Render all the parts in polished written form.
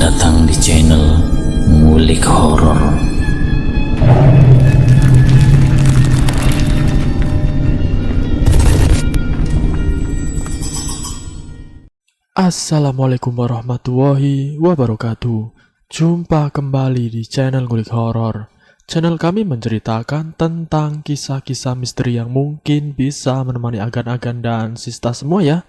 datang di channel Ngulik Horor. Assalamualaikum warahmatullahi wabarakatuh. Jumpa kembali di channel Ngulik Horor. Channel kami menceritakan tentang kisah-kisah misteri yang mungkin bisa menemani agan-agan dan sista semua ya.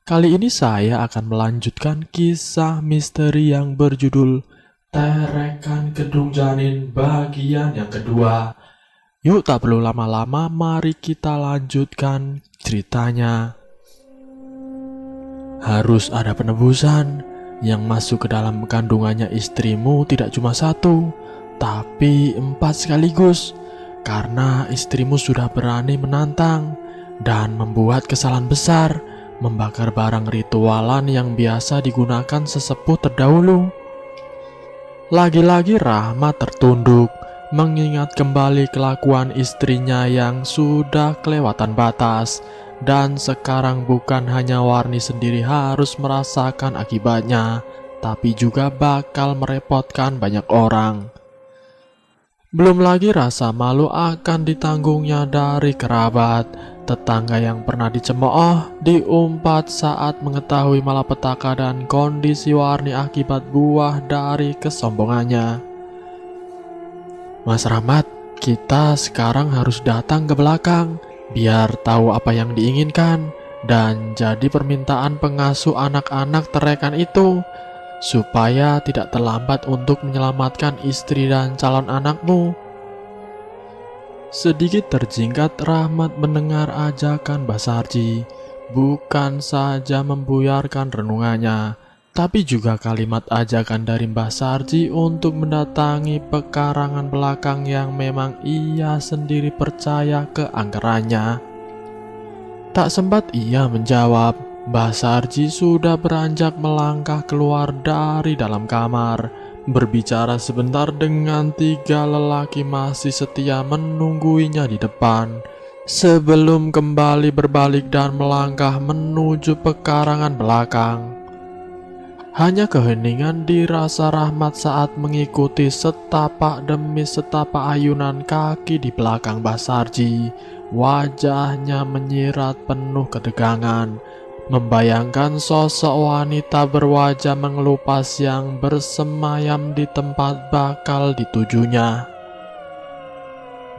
Kali ini saya akan melanjutkan kisah misteri yang berjudul Terekan Kedung Janin bagian yang kedua. Yuk tak perlu lama-lama, mari kita lanjutkan ceritanya. Harus ada penebusan. Yang masuk ke dalam kandungannya istrimu tidak cuma satu, tapi 4 sekaligus. Karena istrimu sudah berani menantang dan membuat kesalahan besar, membakar barang ritualan yang biasa digunakan sesepuh terdahulu. Lagi-lagi Rahmat tertunduk, mengingat kembali kelakuan istrinya yang sudah kelewatan batas. Dan sekarang bukan hanya Warni sendiri harus merasakan akibatnya, tapi juga bakal merepotkan banyak orang. Belum lagi rasa malu akan ditanggungnya dari kerabat, tetangga yang pernah dicemooh, diumpat saat mengetahui malapetaka dan kondisi Warni akibat buah dari kesombongannya. Mas Rahmat, kita sekarang harus datang ke belakang, biar tahu apa yang diinginkan dan jadi permintaan pengasuh anak-anak Terekan itu, supaya tidak terlambat untuk menyelamatkan istri dan calon anakmu. Sedikit terjingkat Rahmat mendengar ajakan Mbah Sarji, bukan saja membuyarkan renungannya, tapi juga kalimat ajakan dari Mbah Sarji untuk mendatangi pekarangan belakang yang memang ia sendiri percaya keangkerannya. Tak sempat ia menjawab, Mbah Sarji sudah beranjak melangkah keluar dari dalam kamar, berbicara sebentar dengan 3 lelaki masih setia menungguinya di depan, sebelum kembali berbalik dan melangkah menuju pekarangan belakang. Hanya keheningan dirasa Rahmat saat mengikuti setapak demi setapak ayunan kaki di belakang Mbah Sarji. Wajahnya menyirat penuh ketegangan, membayangkan sosok wanita berwajah mengelupas yang bersemayam di tempat bakal ditujunya.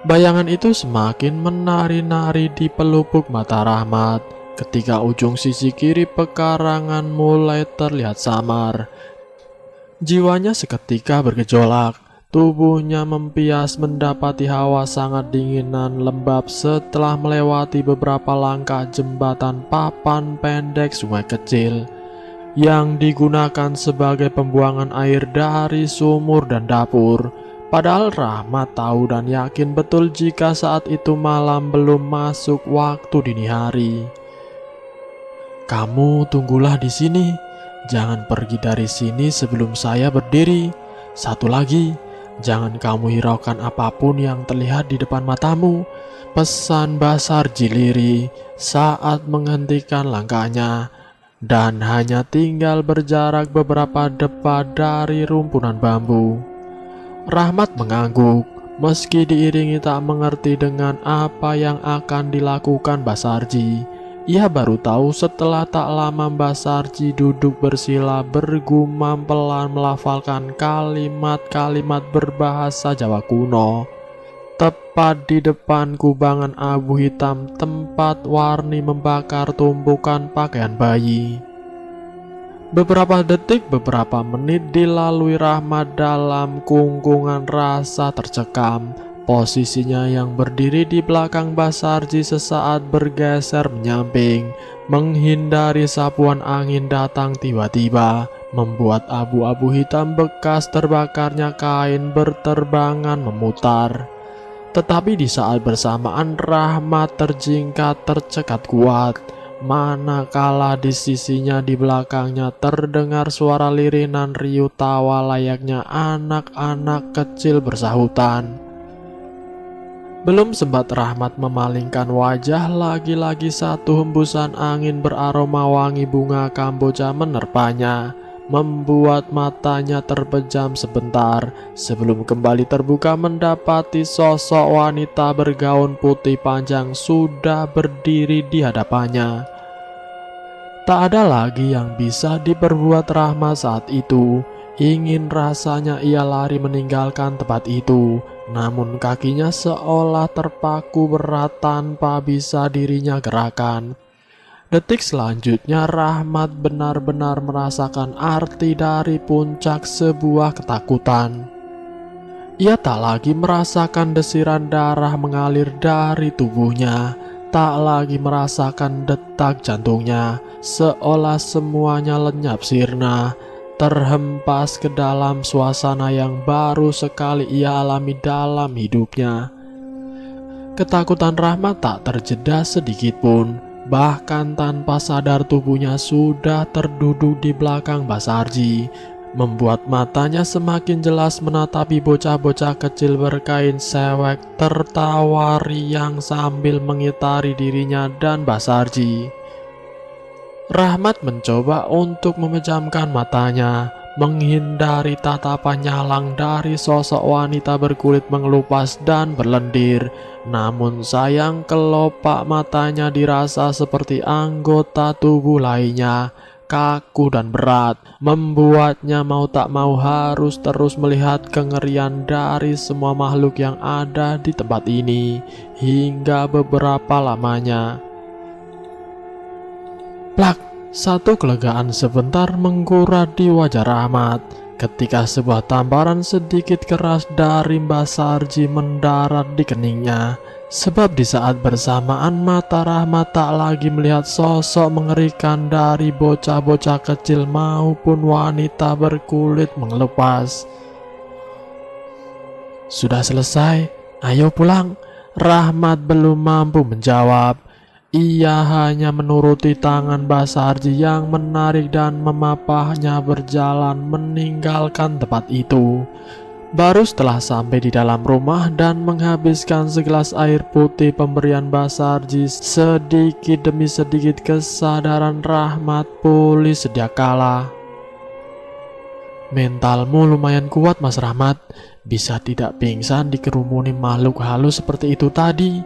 Bayangan itu semakin menari-nari di pelupuk mata Rahmat ketika ujung sisi kiri pekarangan mulai terlihat samar. Jiwanya seketika bergejolak, tubuhnya mempias mendapati hawa sangat dingin dan lembab setelah melewati beberapa langkah jembatan papan pendek sungai kecil yang digunakan sebagai pembuangan air dari sumur dan dapur. Padahal Rahmat tahu dan yakin betul jika saat itu malam belum masuk waktu dini hari. Kamu tunggulah di sini, jangan pergi dari sini sebelum saya berdiri. Satu lagi, jangan kamu hiraukan apapun yang terlihat di depan matamu, pesan Mbah Sarji lirih saat menghentikan langkahnya, dan hanya tinggal berjarak beberapa depa dari rumpunan bambu. Rahmat mengangguk, meski diiringi tak mengerti dengan apa yang akan dilakukan Mbah Sarji. Ia baru tahu setelah tak lama Mbah Sarji duduk bersila bergumam pelan melafalkan kalimat-kalimat berbahasa Jawa kuno, tepat di depan kubangan abu hitam tempat Warni membakar tumpukan pakaian bayi. Beberapa detik, beberapa menit dilalui Rahmat dalam kungkungan rasa tercekam. Posisinya yang berdiri di belakang Mbah Sarji sesaat bergeser menyamping, menghindari sapuan angin datang tiba-tiba, membuat abu-abu hitam bekas terbakarnya kain berterbangan memutar. Tetapi di saat bersamaan Rahmat terjingkat tercekat kuat, manakala di sisinya di belakangnya terdengar suara lirih nan riuh tawa layaknya anak-anak kecil bersahutan. Belum sempat Rahmat memalingkan wajah, lagi-lagi satu hembusan angin beraroma wangi bunga kamboja menerpanya, membuat matanya terpejam sebentar sebelum kembali terbuka mendapati sosok wanita bergaun putih panjang sudah berdiri di hadapannya. Tak ada lagi yang bisa diperbuat Rahmat saat itu. Ingin rasanya ia lari meninggalkan tempat itu, namun kakinya seolah terpaku berat tanpa bisa dirinya gerakan. Detik selanjutnya Rahmat benar-benar merasakan arti dari puncak sebuah ketakutan. Ia tak lagi merasakan desiran darah mengalir dari tubuhnya, tak lagi merasakan detak jantungnya, seolah semuanya lenyap sirna, terhempas ke dalam suasana yang baru sekali ia alami dalam hidupnya. Ketakutan Rahmat tak terjeda sedikit pun. Bahkan tanpa sadar tubuhnya sudah terduduk di belakang Basarji, membuat matanya semakin jelas menatapi bocah-bocah kecil berkain sewek tertawa riang sambil mengitari dirinya dan Basarji. Rahmat mencoba untuk memejamkan matanya, menghindari tatapan nyalang dari sosok wanita berkulit mengelupas dan berlendir. Namun sayang kelopak matanya dirasa seperti anggota tubuh lainnya, kaku dan berat, membuatnya mau tak mau harus terus melihat kengerian dari semua makhluk yang ada di tempat ini hingga beberapa lamanya. Plak, satu kelegaan sebentar menggurat di wajah Rahmat ketika sebuah tamparan sedikit keras dari Basarji mendarat di keningnya. Sebab di saat bersamaan mata Rahmat tak lagi melihat sosok mengerikan dari bocah-bocah kecil maupun wanita berkulit mengelupas. Sudah selesai, ayo pulang. Rahmat belum mampu menjawab. Ia hanya menuruti tangan Basarji yang menarik dan memapahnya berjalan meninggalkan tempat itu. Baru setelah sampai di dalam rumah dan menghabiskan segelas air putih pemberian Basarji, sedikit demi sedikit kesadaran Rahmat pulih sedia kala. Mentalmu lumayan kuat Mas Rahmat, bisa tidak pingsan dikerumuni makhluk halus seperti itu tadi,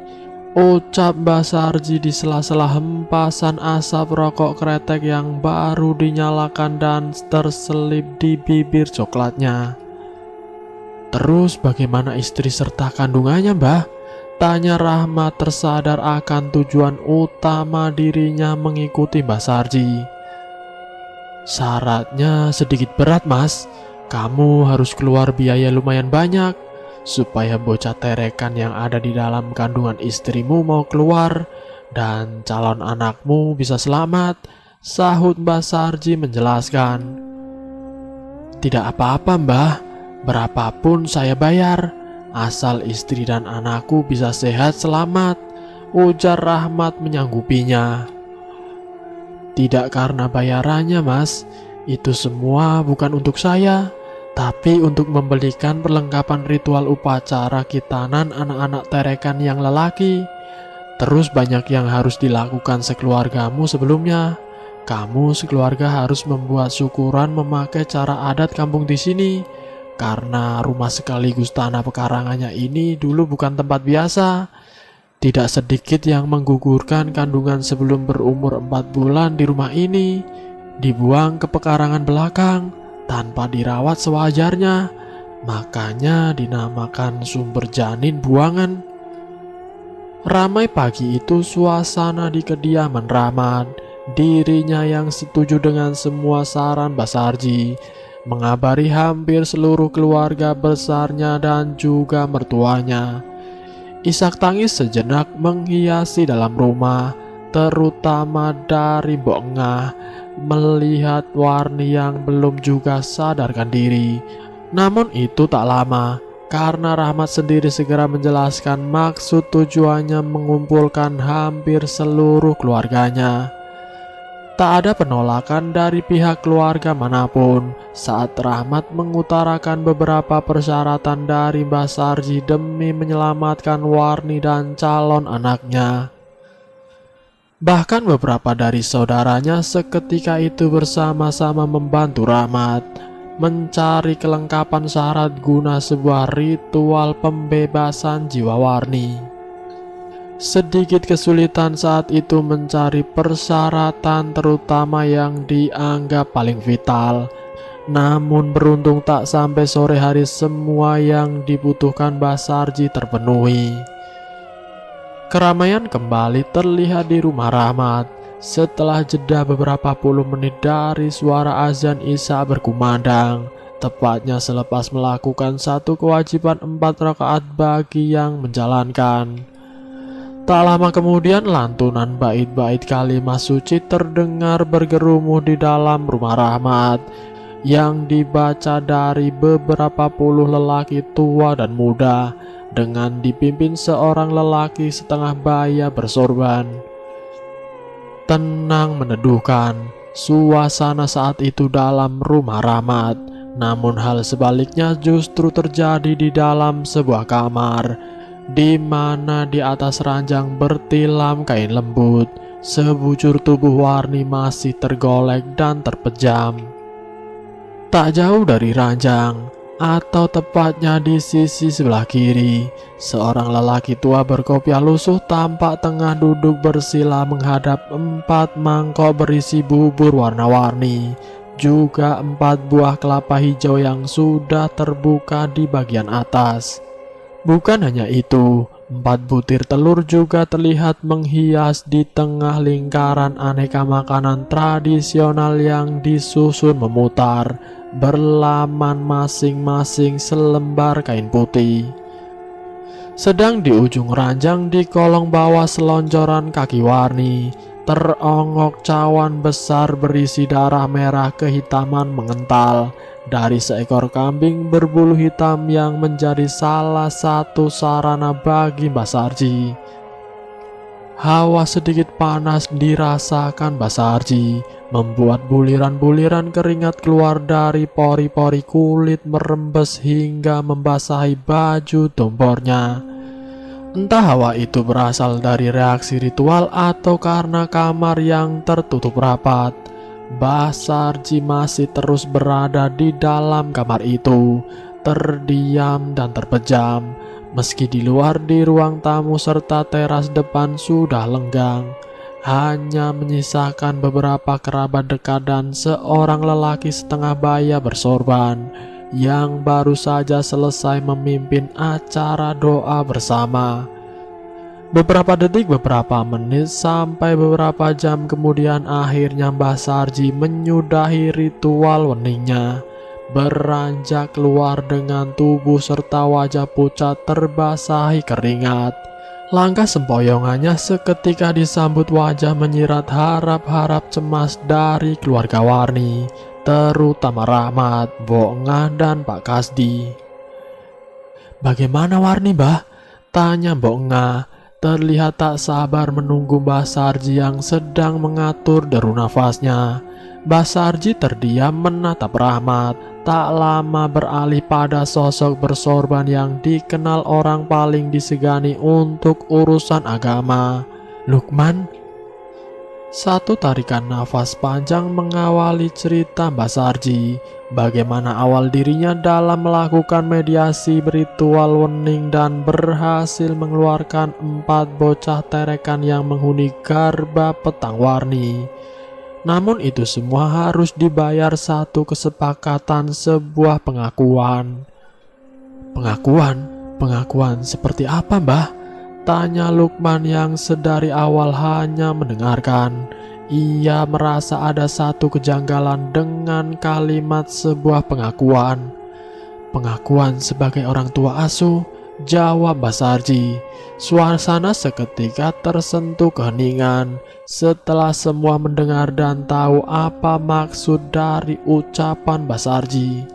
ucap Basarji di sela-sela hempasan asap rokok kretek yang baru dinyalakan dan terselip di bibir coklatnya. Terus bagaimana istri serta kandungannya, Mbah? Tanya Rahmat tersadar akan tujuan utama dirinya mengikuti Basarji. Syaratnya sedikit berat, Mas. Kamu harus keluar biaya lumayan banyak supaya bocah terekan yang ada di dalam kandungan istrimu mau keluar dan calon anakmu bisa selamat, sahut Basarji menjelaskan. Tidak apa-apa, Mbah. Berapapun saya bayar, asal istri dan anakku bisa sehat selamat, ujar Rahmat menyanggupinya. Tidak karena bayarannya, Mas. Itu semua bukan untuk saya, tapi untuk membelikan perlengkapan ritual upacara khitanan anak-anak terekan yang lelaki. Terus banyak yang harus dilakukan sekeluargamu sebelumnya. Kamu sekeluarga harus membuat syukuran memakai cara adat kampung di sini. Karena rumah sekaligus tanah pekarangannya ini dulu bukan tempat biasa. Tidak sedikit yang menggugurkan kandungan sebelum berumur 4 bulan di rumah ini, dibuang ke pekarangan belakang tanpa dirawat sewajarnya. Makanya dinamakan sumber janin buangan. Ramai pagi itu suasana di kediaman Rahmat. Dirinya yang setuju dengan semua saran Basarji, mengabari hampir seluruh keluarga besarnya dan juga mertuanya. Isak tangis sejenak menghiasi dalam rumah, terutama dari Mbok Ngah, melihat Warni yang belum juga sadarkan diri. Namun itu tak lama, karena Rahmat sendiri segera menjelaskan maksud tujuannya mengumpulkan hampir seluruh keluarganya. Tak ada penolakan dari pihak keluarga manapun saat Rahmat mengutarakan beberapa persyaratan dari Basarji demi menyelamatkan Warni dan calon anaknya. Bahkan beberapa dari saudaranya seketika itu bersama-sama membantu Rahmat mencari kelengkapan syarat guna sebuah ritual pembebasan jiwa Warni. Sedikit kesulitan saat itu mencari persyaratan terutama yang dianggap paling vital. Namun beruntung tak sampai sore hari semua yang dibutuhkan Mbah Sarji terpenuhi. Keramaian kembali terlihat di rumah Rahmat setelah jeda beberapa puluh menit dari suara azan Isya berkumandang, tepatnya selepas melakukan satu kewajiban 4 rakaat bagi yang menjalankan. Tak lama kemudian lantunan bait-bait kalimat suci terdengar bergerumu di dalam rumah Rahmat yang dibaca dari beberapa puluh lelaki tua dan muda dengan dipimpin seorang lelaki setengah baya bersorban. Tenang meneduhkan suasana saat itu dalam rumah Rahmat, namun hal sebaliknya justru terjadi di dalam sebuah kamar di mana di atas ranjang bertilam kain lembut, sebujur tubuh Warni masih tergolek dan terpejam. Tak jauh dari ranjang, atau tepatnya di sisi sebelah kiri, seorang lelaki tua berkopiah lusuh tampak tengah duduk bersila menghadap 4 mangkok berisi bubur warna-warni, juga 4 buah kelapa hijau yang sudah terbuka di bagian atas. Bukan hanya itu, 4 butir telur juga terlihat menghias di tengah lingkaran aneka makanan tradisional yang disusun memutar, berlaman masing-masing selembar kain putih. Sedang di ujung ranjang di kolong bawah selonjoran kaki Warni, terongok cawan besar berisi darah merah kehitaman mengental dari seekor kambing berbulu hitam yang menjadi salah satu sarana bagi Mbah Sarji. Hawa sedikit panas dirasakan Mbah Sarji, membuat buliran-buliran keringat keluar dari pori-pori kulit merembes hingga membasahi baju dombornya. Entah hawa itu berasal dari reaksi ritual atau karena kamar yang tertutup rapat, Mbah Sarji masih terus berada di dalam kamar itu, terdiam dan terpejam, meski di luar di ruang tamu serta teras depan sudah lenggang. Hanya menyisakan beberapa kerabat dekat dan seorang lelaki setengah baya bersorban yang baru saja selesai memimpin acara doa bersama. Beberapa detik, beberapa menit, sampai beberapa jam kemudian akhirnya Mbah Sarji menyudahi ritual weningnya, beranjak keluar dengan tubuh serta wajah pucat terbasahi keringat. Langkah sempoyongannya seketika disambut wajah menyirat harap-harap cemas dari keluarga Warni, terutama Rahmat, Mbok Ngah, dan Pak Kasdi. "Bagaimana Warni, Mbah?" tanya Mbok Ngah, terlihat tak sabar menunggu Mbah Sarji yang sedang mengatur deru nafasnya. Mbah Sarji terdiam menatap Rahmat, tak lama beralih pada sosok bersorban yang dikenal orang paling disegani untuk urusan agama, Lukman. Satu tarikan nafas panjang mengawali cerita Mbah Sarji, bagaimana awal dirinya dalam melakukan mediasi ritual wening dan berhasil mengeluarkan 4 bocah terekan yang menghuni garba petang Warni. Namun itu semua harus dibayar satu kesepakatan, sebuah pengakuan. Pengakuan seperti apa, Mbah? Tanya Lukman yang sedari awal hanya mendengarkan. Ia merasa ada satu kejanggalan dengan kalimat sebuah pengakuan. "Pengakuan sebagai orang tua asuh," jawab Mbah Sarji. Suasana seketika tersentuh keheningan setelah semua mendengar dan tahu apa maksud dari ucapan Mbah Sarji.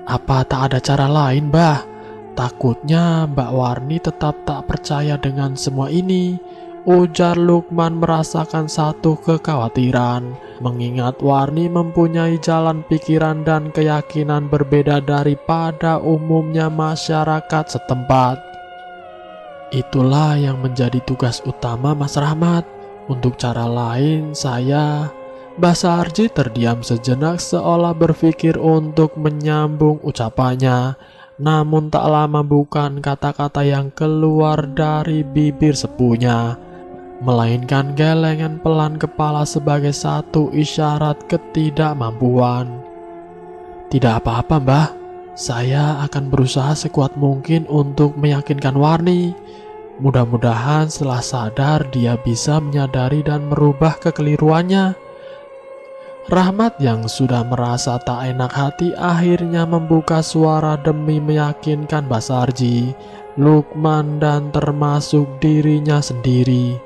"Apa tak ada cara lain, Mbah? Takutnya Mbak Warni tetap tak percaya dengan semua ini," ujar Lukman merasakan satu kekhawatiran, mengingat Warni mempunyai jalan pikiran dan keyakinan berbeda daripada umumnya masyarakat setempat. "Itulah yang menjadi tugas utama Mas Rahmat," Untuk cara lain, Mbah Sarji terdiam sejenak seolah berpikir untuk menyambung ucapannya. Namun tak lama bukan kata-kata yang keluar dari bibir sepunya, melainkan gelengan pelan kepala sebagai satu isyarat ketidakmampuan. Tidak apa-apa, Mbah. Saya akan berusaha sekuat mungkin untuk meyakinkan Warni. Mudah-mudahan setelah sadar dia bisa menyadari dan merubah kekeliruannya. Rahmat yang sudah merasa tak enak hati akhirnya membuka suara demi meyakinkan Mbah Sarji, Lukman, dan termasuk dirinya sendiri.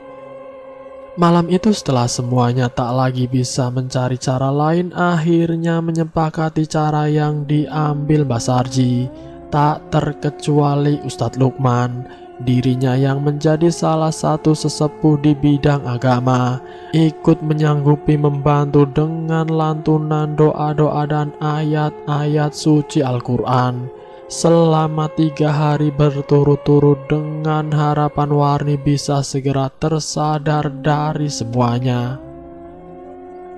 Malam itu setelah semuanya tak lagi bisa mencari cara lain, akhirnya menyepakati cara yang diambil Mbah Sarji, tak terkecuali Ustadz Lukman. Dirinya yang menjadi salah satu sesepuh di bidang agama, ikut menyanggupi membantu dengan lantunan doa-doa dan ayat-ayat suci Al-Quran selama 3 hari berturut-turut dengan harapan Warni bisa segera tersadar dari semuanya.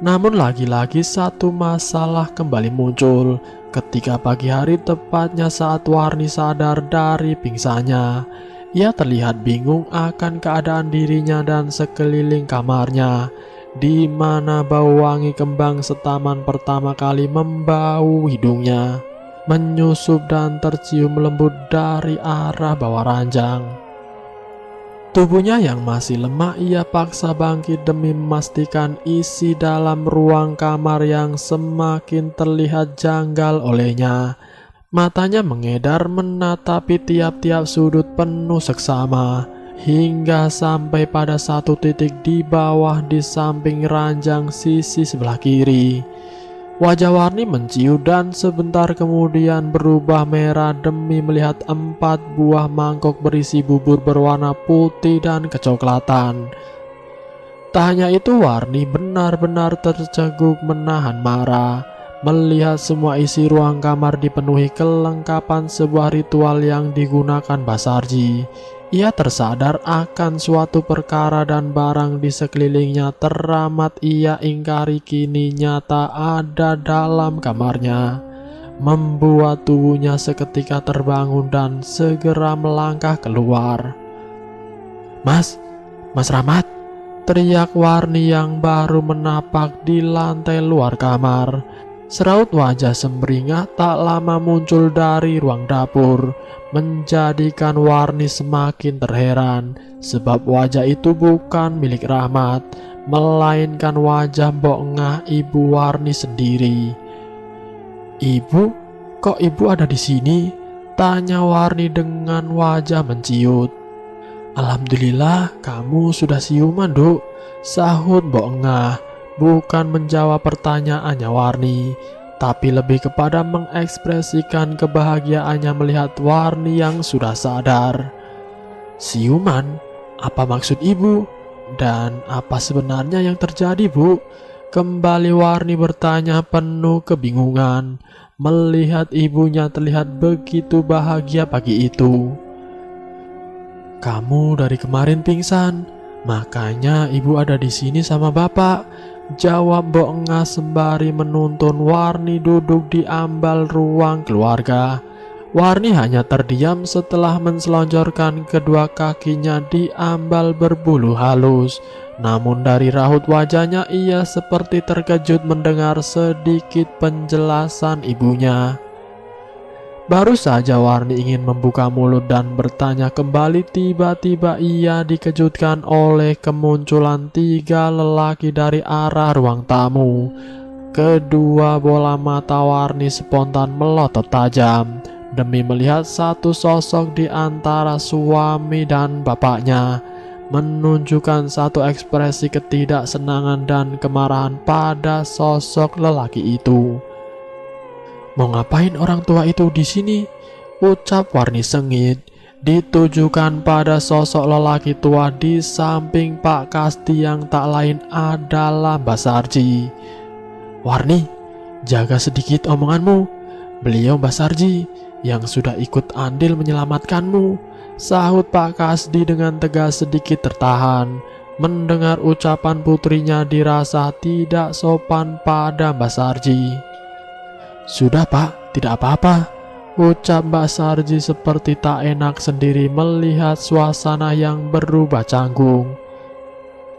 Namun lagi-lagi satu masalah kembali muncul ketika pagi hari, tepatnya saat Warni sadar dari pingsannya. Ia terlihat bingung akan keadaan dirinya dan sekeliling kamarnya, di mana bau wangi kembang setaman pertama kali membau hidungnya, menyusup dan tercium lembut dari arah bawah ranjang. Tubuhnya yang masih lemah ia paksa bangkit demi memastikan isi dalam ruang kamar yang semakin terlihat janggal olehnya. Matanya mengedar menatapi tiap-tiap sudut penuh seksama, hingga sampai pada satu titik di bawah di samping ranjang sisi sebelah kiri. Wajah Warni menciut dan sebentar kemudian berubah merah demi melihat 4 buah mangkok berisi bubur berwarna putih dan kecoklatan. Tak hanya itu, Warni benar-benar terceguk menahan marah melihat semua isi ruang kamar dipenuhi kelengkapan sebuah ritual yang digunakan Mbah Sarji. Ia tersadar akan suatu perkara dan barang di sekelilingnya teramat ia ingkari kini nyata ada dalam kamarnya, membuat tubuhnya seketika terbangun dan segera melangkah keluar. Mas Rahmat!" teriak Warni yang baru menapak di lantai luar kamar. Seraut wajah sumringah tak lama muncul dari ruang dapur, menjadikan Warni semakin terheran, sebab wajah itu bukan milik Rahmat, melainkan wajah Mbok Ngah, ibu Warni sendiri. "Ibu, kok ibu ada di sini?" tanya Warni dengan wajah menciut. "Alhamdulillah kamu sudah siuman, Duk," sahut Mbok Ngah. Bukan menjawab pertanyaannya Warni, tapi lebih kepada mengekspresikan kebahagiaannya melihat Warni yang sudah sadar. "Siuman? Apa maksud ibu? Dan apa sebenarnya yang terjadi, Bu?" Kembali Warni bertanya penuh kebingungan, melihat ibunya terlihat begitu bahagia pagi itu. "Kamu dari kemarin pingsan, makanya ibu ada di sini sama bapak," jawab Mbok Ngah sembari menuntun Warni duduk di ambal ruang keluarga. Warni hanya terdiam setelah menselonjorkan kedua kakinya di ambal berbulu halus. Namun dari raut wajahnya ia seperti terkejut mendengar sedikit penjelasan ibunya. Baru saja Warni ingin membuka mulut dan bertanya kembali, tiba-tiba ia dikejutkan oleh kemunculan 3 lelaki dari arah ruang tamu. Kedua bola mata Warni spontan melotot tajam demi melihat satu sosok di antara suami dan bapaknya, menunjukkan satu ekspresi ketidaksenangan dan kemarahan pada sosok lelaki itu. "Mau ngapain orang tua itu di sini?" ucap Warni sengit, ditujukan pada sosok lelaki tua di samping Pak Kasdi yang tak lain adalah Mbah Sarji. "Warni, jaga sedikit omonganmu. Beliau Mbah Sarji yang sudah ikut andil menyelamatkanmu," sahut Pak Kasdi dengan tegas sedikit tertahan. mendengar ucapan putrinya dirasa tidak sopan pada Mbak Sarji. "Sudah Pak, tidak apa-apa," ucap Mbak Sarji seperti tak enak sendiri melihat suasana yang berubah canggung.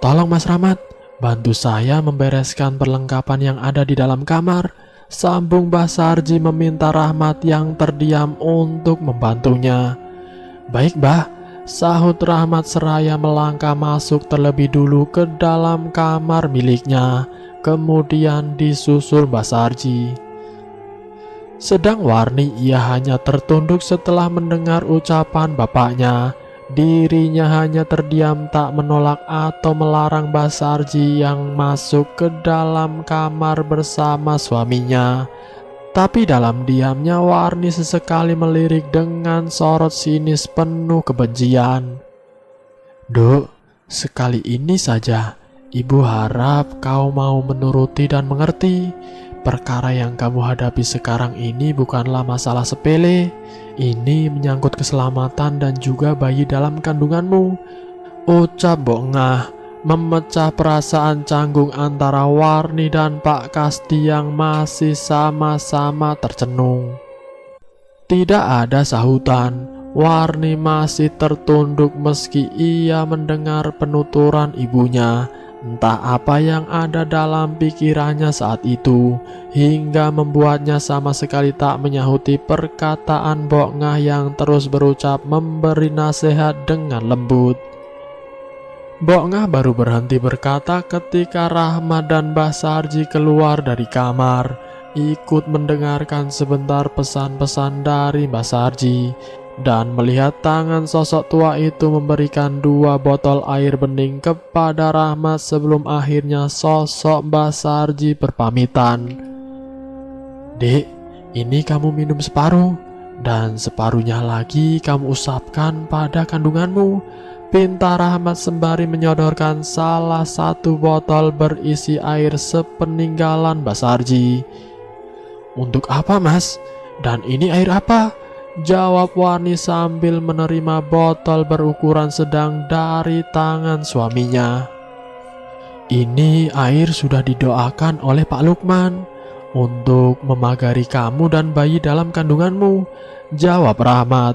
"Tolong Mas Rahmat, bantu saya membereskan perlengkapan yang ada di dalam kamar," sambung Mbak Sarji meminta Rahmat yang terdiam untuk membantunya. "Baik Mbah," sahut Rahmat seraya melangkah masuk terlebih dulu ke dalam kamar miliknya, kemudian disusul Mbak Sarji. Sedang Warni ia hanya tertunduk setelah mendengar ucapan bapaknya. Dirinya hanya terdiam tak menolak atau melarang Mbak Sarji yang masuk ke dalam kamar bersama suaminya. Tapi dalam diamnya Warni sesekali melirik dengan sorot sinis penuh kebencian. "Duk, sekali ini saja, Ibu harap kau mau menuruti dan mengerti. Perkara yang kamu hadapi sekarang ini bukanlah masalah sepele. Ini menyangkut keselamatan dan juga bayi dalam kandunganmu," ucap Mbok Ngah, memecah perasaan canggung antara Warni dan Pak Kasdi yang masih sama-sama tercenung. Tidak ada sahutan. Warni masih tertunduk meski ia mendengar penuturan ibunya. Entah apa yang ada dalam pikirannya saat itu, hingga membuatnya sama sekali tak menyahuti perkataan Mbok Ngah yang terus berucap memberi nasihat dengan lembut. Mbok Ngah baru berhenti berkata ketika Rahmat dan Mbah Sarji keluar dari kamar, ikut mendengarkan sebentar pesan-pesan dari Mbah Sarji, dan melihat tangan sosok tua itu memberikan 2 botol air bening kepada Rahmat sebelum akhirnya sosok Mbah Sarji berpamitan. "Dek, ini kamu minum separuh, dan separuhnya lagi kamu usapkan pada kandunganmu," pinta Rahmat sembari menyodorkan salah satu botol berisi air sepeninggalan Mbah Sarji. "Untuk apa Mas? Dan ini air apa?" jawab Warni sambil menerima botol berukuran sedang dari tangan suaminya. "Ini air sudah didoakan oleh Pak Lukman untuk memagari kamu dan bayi dalam kandunganmu," jawab Rahmat.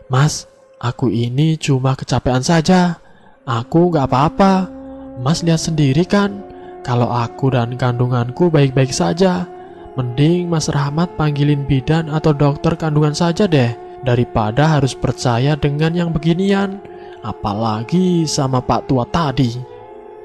"Mas, aku ini cuma kecapean saja. Aku gak apa-apa. Mas lihat sendiri kan, kalau aku dan kandunganku baik-baik saja. Mending Mas Rahmat panggilin bidan atau dokter kandungan saja deh, daripada harus percaya dengan yang beginian, apalagi sama Pak Tua tadi."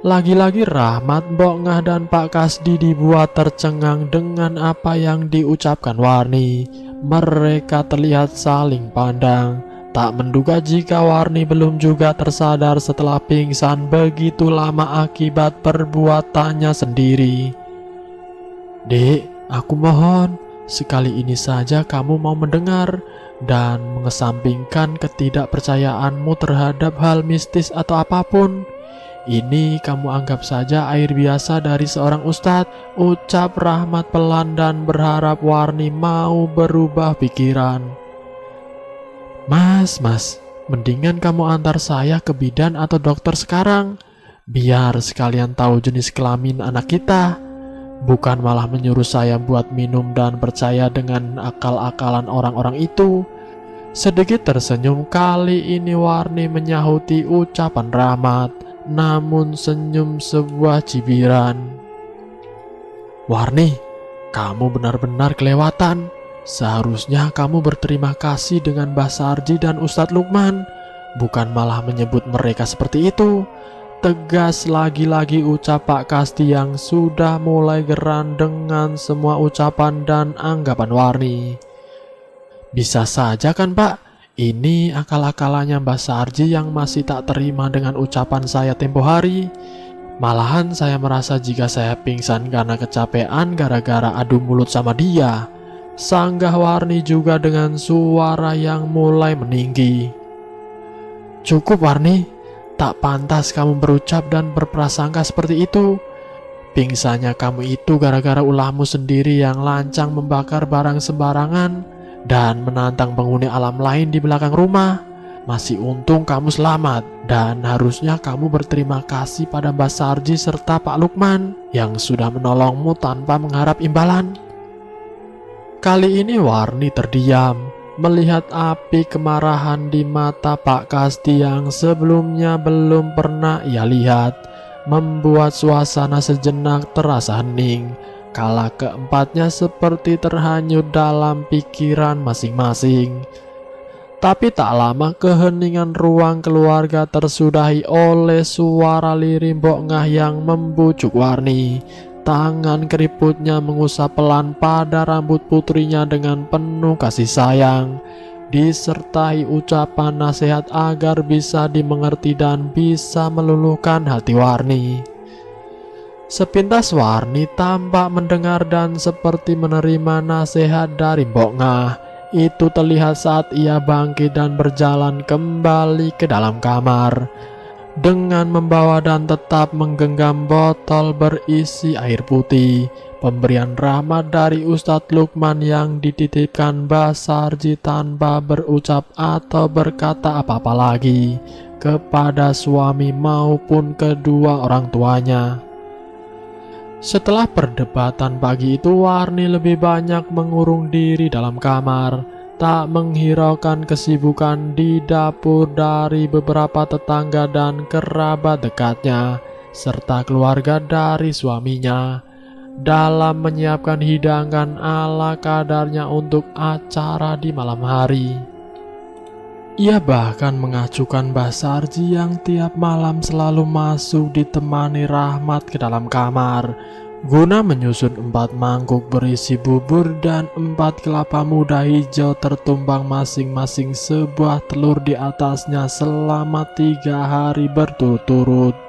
Lagi-lagi Rahmat, Mbok Ngah dan Pak Kasdi dibuat tercengang dengan apa yang diucapkan Warni. Mereka terlihat saling pandang, tak menduga jika Warni belum juga tersadar setelah pingsan begitu lama akibat perbuatannya sendiri. "Dek, aku mohon, sekali ini saja kamu mau mendengar dan mengesampingkan ketidakpercayaanmu terhadap hal mistis atau apapun. Ini kamu anggap saja air biasa dari seorang ustadz," ucap Rahmat pelan dan berharap Warni mau berubah pikiran. Mas, mendingan kamu antar saya ke bidan atau dokter sekarang, biar sekalian tahu jenis kelamin anak kita. Bukan malah menyuruh saya buat minum dan percaya dengan akal-akalan orang-orang itu." Sedikit tersenyum kali ini Warni menyahuti ucapan Rahmat, namun senyum sebuah cibiran. "Warni, kamu benar-benar kelewatan. Seharusnya kamu berterima kasih dengan Mbah Sarji dan Ustadz Lukman, bukan malah menyebut mereka seperti itu," tegas lagi-lagi ucap Pak Kasdi yang sudah mulai geram dengan semua ucapan dan anggapan Warni. "Bisa saja kan Pak, ini akal-akalannya Mbah Sarji yang masih tak terima dengan ucapan saya tempo hari. Malahan saya merasa jika saya pingsan karena kecapean gara-gara adu mulut sama dia," sanggah Warni juga dengan suara yang mulai meninggi. "Cukup Warni, tak pantas kamu berucap dan berprasangka seperti itu. Pingsannya kamu itu gara-gara ulahmu sendiri yang lancang membakar barang sembarangan dan menantang penghuni alam lain di belakang rumah. Masih untung kamu selamat, dan harusnya kamu berterima kasih pada Mbak Sarji serta Pak Lukman yang sudah menolongmu tanpa mengharap imbalan. Kali ini Warni terdiam, melihat api kemarahan di mata Pak Kasti yang sebelumnya belum pernah ia lihat, membuat suasana sejenak terasa hening, kala keempatnya seperti terhanyut dalam pikiran masing-masing. Tapi tak lama keheningan ruang keluarga tersudahi oleh suara lirih Mbok Ngah yang membujuk Warni. Tangan keriputnya mengusap pelan pada rambut putrinya dengan penuh kasih sayang, disertai ucapan nasihat agar bisa dimengerti dan bisa meluluhkan hati Warni. Sepintas Warni tampak mendengar dan seperti menerima nasihat dari Mbok Ngah. Itu terlihat saat ia bangkit dan berjalan kembali ke dalam kamar dengan membawa dan tetap menggenggam botol berisi air putih, pemberian rahmat dari Ustadz Lukman yang dititipkan Mbak Sarji tanpa berucap atau berkata apa-apa lagi kepada suami maupun kedua orang tuanya. Setelah perdebatan pagi itu, Warni lebih banyak mengurung diri dalam kamar, tak menghiraukan kesibukan di dapur dari beberapa tetangga dan kerabat dekatnya, serta keluarga dari suaminya, dalam menyiapkan hidangan ala kadarnya untuk acara di malam hari. Ia bahkan mengacukan Mbah Sarji yang tiap malam selalu masuk ditemani Rahmat ke dalam kamar, guna menyusun 4 mangkuk berisi bubur dan 4 kelapa muda hijau tertumbang masing-masing sebuah telur di atasnya selama 3 hari berturut-turut.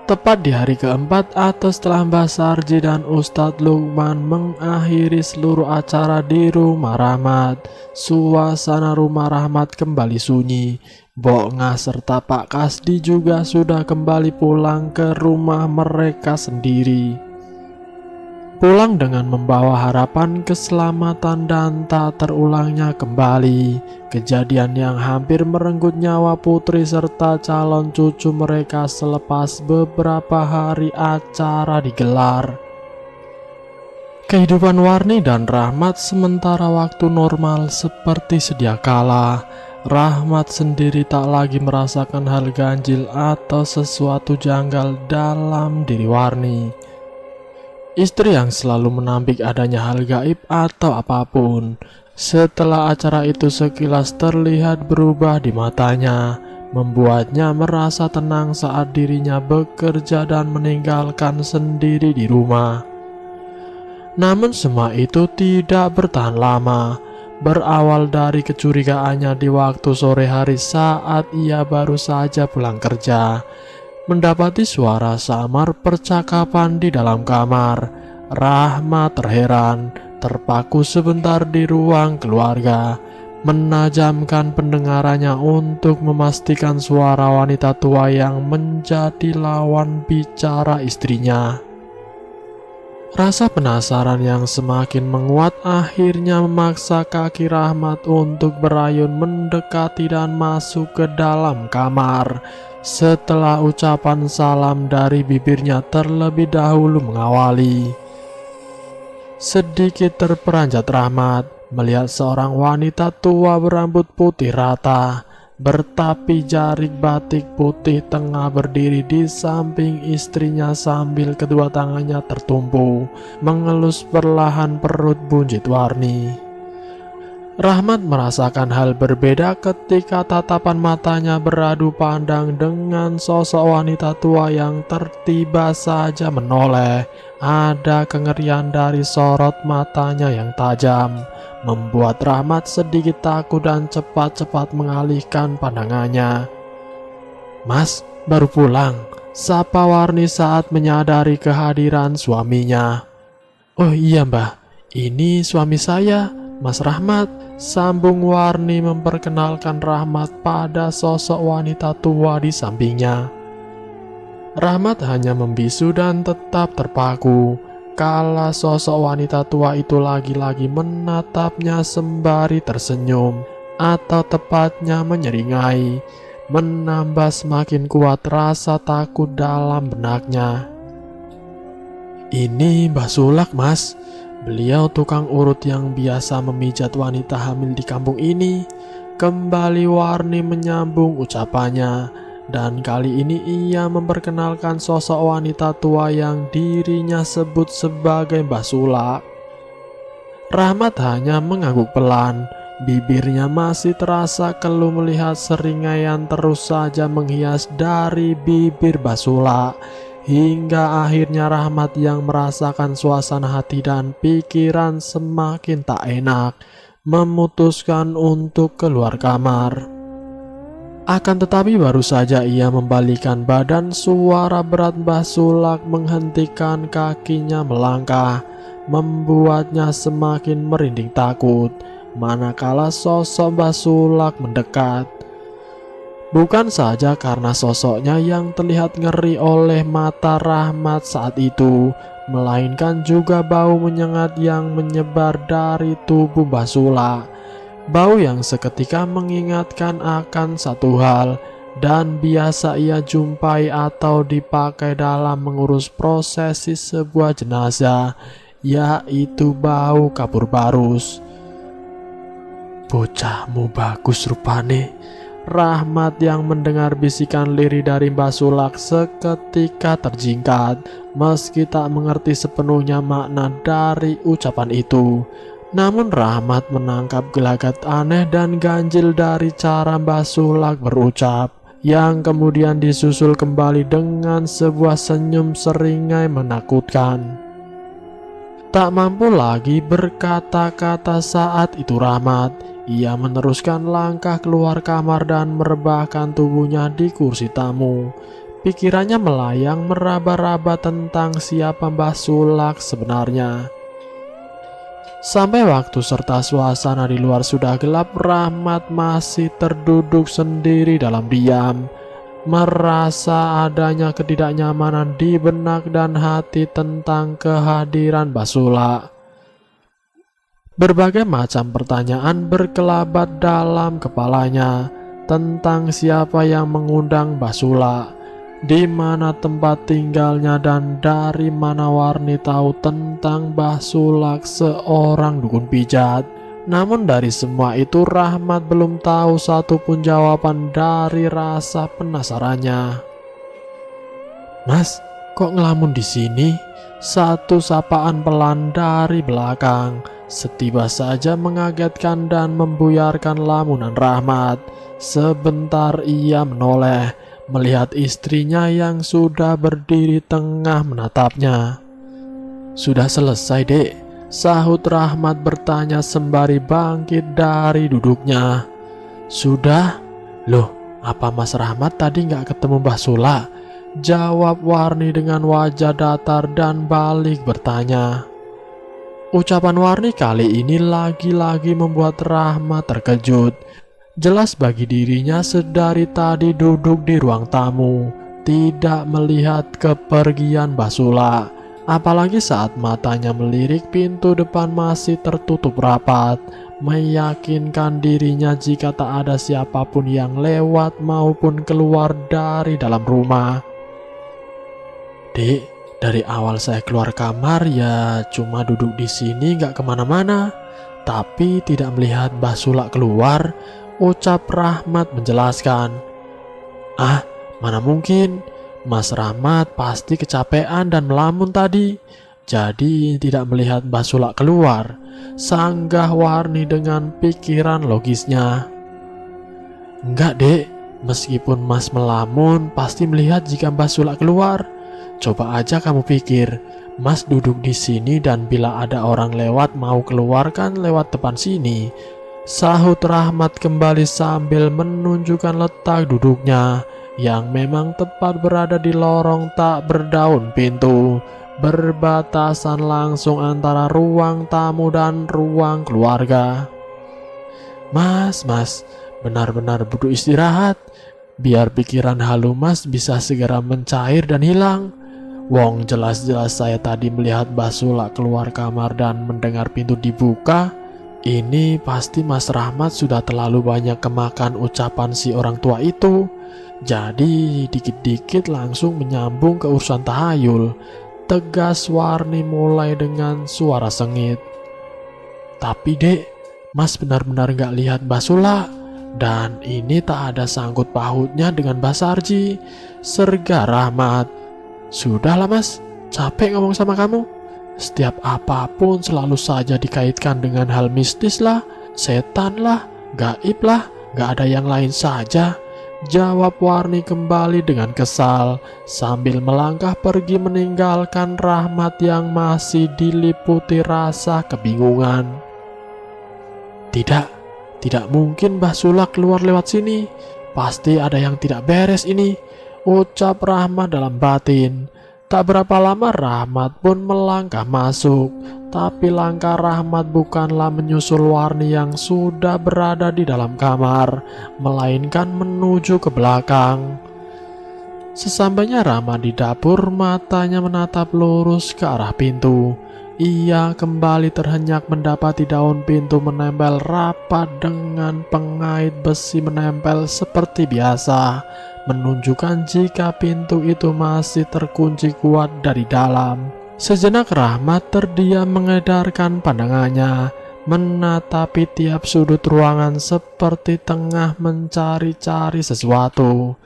Tepat di hari keempat atau setelah Mbah Sarji dan Ustadz Lukman mengakhiri seluruh acara di rumah Rahmat, suasana rumah Rahmat kembali sunyi. Mbok Ngah serta Pak Kasdi juga sudah kembali pulang ke rumah mereka sendiri. Pulang dengan membawa harapan keselamatan dan tak terulangnya kembali kejadian yang hampir merenggut nyawa putri serta calon cucu mereka selepas beberapa hari acara digelar. Kehidupan Warni dan Rahmat sementara waktu normal seperti sedia kala. Rahmat sendiri tak lagi merasakan hal ganjil atau sesuatu janggal dalam diri Warni. Istri yang selalu menampik adanya hal gaib atau apapun, setelah acara itu sekilas terlihat berubah di matanya, membuatnya merasa tenang saat dirinya bekerja dan meninggalkan sendiri di rumah. Namun semua itu tidak bertahan lama, berawal dari kecurigaannya di waktu sore hari saat ia baru saja pulang kerja. Mendapati suara samar percakapan di dalam kamar. Rahmat terheran, terpaku sebentar di ruang keluarga, menajamkan pendengarannya untuk memastikan suara wanita tua yang menjadi lawan bicara istrinya. Rasa penasaran yang semakin menguat akhirnya memaksa kaki Rahmat untuk berayun mendekati dan masuk ke dalam kamar. Setelah ucapan salam dari bibirnya terlebih dahulu mengawali. Sedikit terperanjat Rahmat melihat seorang wanita tua berambut putih rata, bertapi jarik batik putih tengah berdiri di samping istrinya sambil kedua tangannya tertumpu mengelus perlahan perut buncit Warni. Rahmat merasakan hal berbeda ketika tatapan matanya beradu pandang dengan sosok wanita tua yang tertiba saja menoleh. Ada kengerian dari sorot matanya yang tajam, membuat Rahmat sedikit takut dan cepat-cepat mengalihkan pandangannya. "Mas, baru pulang," sapa Warni saat menyadari kehadiran suaminya. "Oh iya mbah, ini suami saya, Mas Rahmat," sambung Warni memperkenalkan Rahmat pada sosok wanita tua di sampingnya. Rahmat hanya membisu dan tetap terpaku kala sosok wanita tua itu lagi-lagi menatapnya sembari tersenyum. atau tepatnya menyeringai, menambah semakin kuat rasa takut dalam benaknya. "Ini Mbah Sulak, Mas. Beliau tukang urut yang biasa memijat wanita hamil di kampung ini." Kembali Warni menyambung ucapannya, dan kali ini ia memperkenalkan sosok wanita tua yang dirinya sebut sebagai Mbah Sulak. Rahmat hanya mengangguk pelan. Bibirnya masih terasa keluh melihat seringaian terus saja menghias dari bibir Mbah Sulak. Hingga akhirnya Rahmat yang merasakan suasana hati dan pikiran semakin tak enak, memutuskan untuk keluar kamar. Akan tetapi baru saja ia membalikan badan, suara berat Mbah Sulak menghentikan kakinya melangkah, membuatnya semakin merinding takut manakala sosok Mbah Sulak mendekat. Bukan saja karena sosoknya yang terlihat ngeri oleh mata Rahmat saat itu, melainkan juga bau menyengat yang menyebar dari tubuh Mbah Sulak. Bau yang seketika mengingatkan akan satu hal dan biasa ia jumpai atau dipakai dalam mengurus prosesi sebuah jenazah, yaitu bau kapur barus. "Bocahmu bagus rupane." Rahmat yang mendengar bisikan lirih dari Mbah Sulak seketika terjingkat, meski tak mengerti sepenuhnya makna dari ucapan itu. Namun Rahmat menangkap gelagat aneh dan ganjil dari cara Mbah Sulak berucap, yang kemudian disusul kembali dengan sebuah senyum seringai menakutkan. Tak mampu lagi berkata-kata saat itu Rahmat. Ia meneruskan langkah keluar kamar dan merebahkan tubuhnya di kursi tamu. Pikirannya melayang meraba-raba tentang siapa Mbah Sulak sebenarnya. Sampai waktu serta suasana di luar sudah gelap, Rahmat masih terduduk sendiri dalam diam, merasa adanya ketidaknyamanan di benak dan hati tentang kehadiran Mbah Sulak. Berbagai macam pertanyaan berkelabat dalam kepalanya tentang siapa yang mengundang Mbah Sulak, di mana tempat tinggalnya, dan dari mana Warni tahu tentang Mbah Sulak seorang dukun pijat. Namun dari semua itu Rahmat belum tahu satupun jawaban dari rasa penasarannya. "Mas, kok ngelamun di sini?" Satu sapaan pelan dari belakang setiba saja mengagetkan dan membuyarkan lamunan Rahmat. Sebentar ia menoleh, melihat istrinya yang sudah berdiri tengah menatapnya. "Sudah selesai, Dek?" sahut Rahmat bertanya sembari bangkit dari duduknya. "Sudah? Loh, apa Mas Rahmat tadi nggak ketemu Mbah Sulak?" jawab Warni dengan wajah datar dan balik bertanya. Ucapan Warni kali ini lagi-lagi membuat Rahmat terkejut. Jelas bagi dirinya sedari tadi duduk di ruang tamu, tidak melihat kepergian Mbah Sulak. Apalagi saat matanya melirik pintu depan masih tertutup rapat, meyakinkan dirinya jika tak ada siapapun yang lewat maupun keluar dari dalam rumah. "Dek, dari awal saya keluar kamar ya cuma duduk di sini gak kemana-mana, tapi tidak melihat Mbah Sulak keluar," ucap Rahmat menjelaskan. "Ah, mana mungkin, Mas Rahmat pasti kecapean dan melamun tadi, jadi tidak melihat Mbah Sulak keluar," sanggah Warni dengan pikiran logisnya. "Enggak, Dek, meskipun Mas melamun pasti melihat jika Mbah Sulak keluar. Coba aja kamu pikir, Mas duduk di sini dan bila ada orang lewat mau keluar kan lewat depan sini," sahut Rahmat kembali sambil menunjukkan letak duduknya yang memang tepat berada di lorong tak berdaun pintu, berbatasan langsung antara ruang tamu dan ruang keluarga. Mas, benar-benar butuh istirahat, biar pikiran halu Mas bisa segera mencair dan hilang. Wong jelas-jelas saya tadi melihat Mbah Sulak keluar kamar dan mendengar pintu dibuka, Ini pasti Mas Rahmat sudah terlalu banyak kemakan ucapan si orang tua itu. Jadi dikit-dikit langsung menyambung ke urusan tahayul. Tegas Warni mulai dengan suara sengit. Tapi dek, Mas benar-benar gak lihat Mbak Sula. Dan ini tak ada sangkut pautnya dengan Mbak Sarji, serga Rahmat. Sudahlah Mas, capek ngomong sama kamu. Setiap apapun selalu saja dikaitkan dengan hal mistis lah, setan lah, gaib lah, gak ada yang lain saja. Jawab Warni kembali dengan kesal sambil melangkah pergi meninggalkan Rahmat yang masih diliputi rasa kebingungan. Tidak mungkin Mbah Sula keluar lewat sini. Pasti ada yang tidak beres ini, ucap Rahmat dalam batin. Tak berapa lama Rahmat pun melangkah masuk, tapi langkah Rahmat bukanlah menyusul Warni yang sudah berada di dalam kamar, melainkan menuju ke belakang. Sesampainya Rahmat di dapur, matanya menatap lurus ke arah pintu. Ia kembali terhenyak mendapati daun pintu menempel rapat dengan pengait besi menempel seperti biasa, menunjukkan jika pintu itu masih terkunci kuat dari dalam. Sejenak Rahmat terdiam mengedarkan pandangannya, menatapi tiap sudut ruangan seperti tengah mencari-cari sesuatu.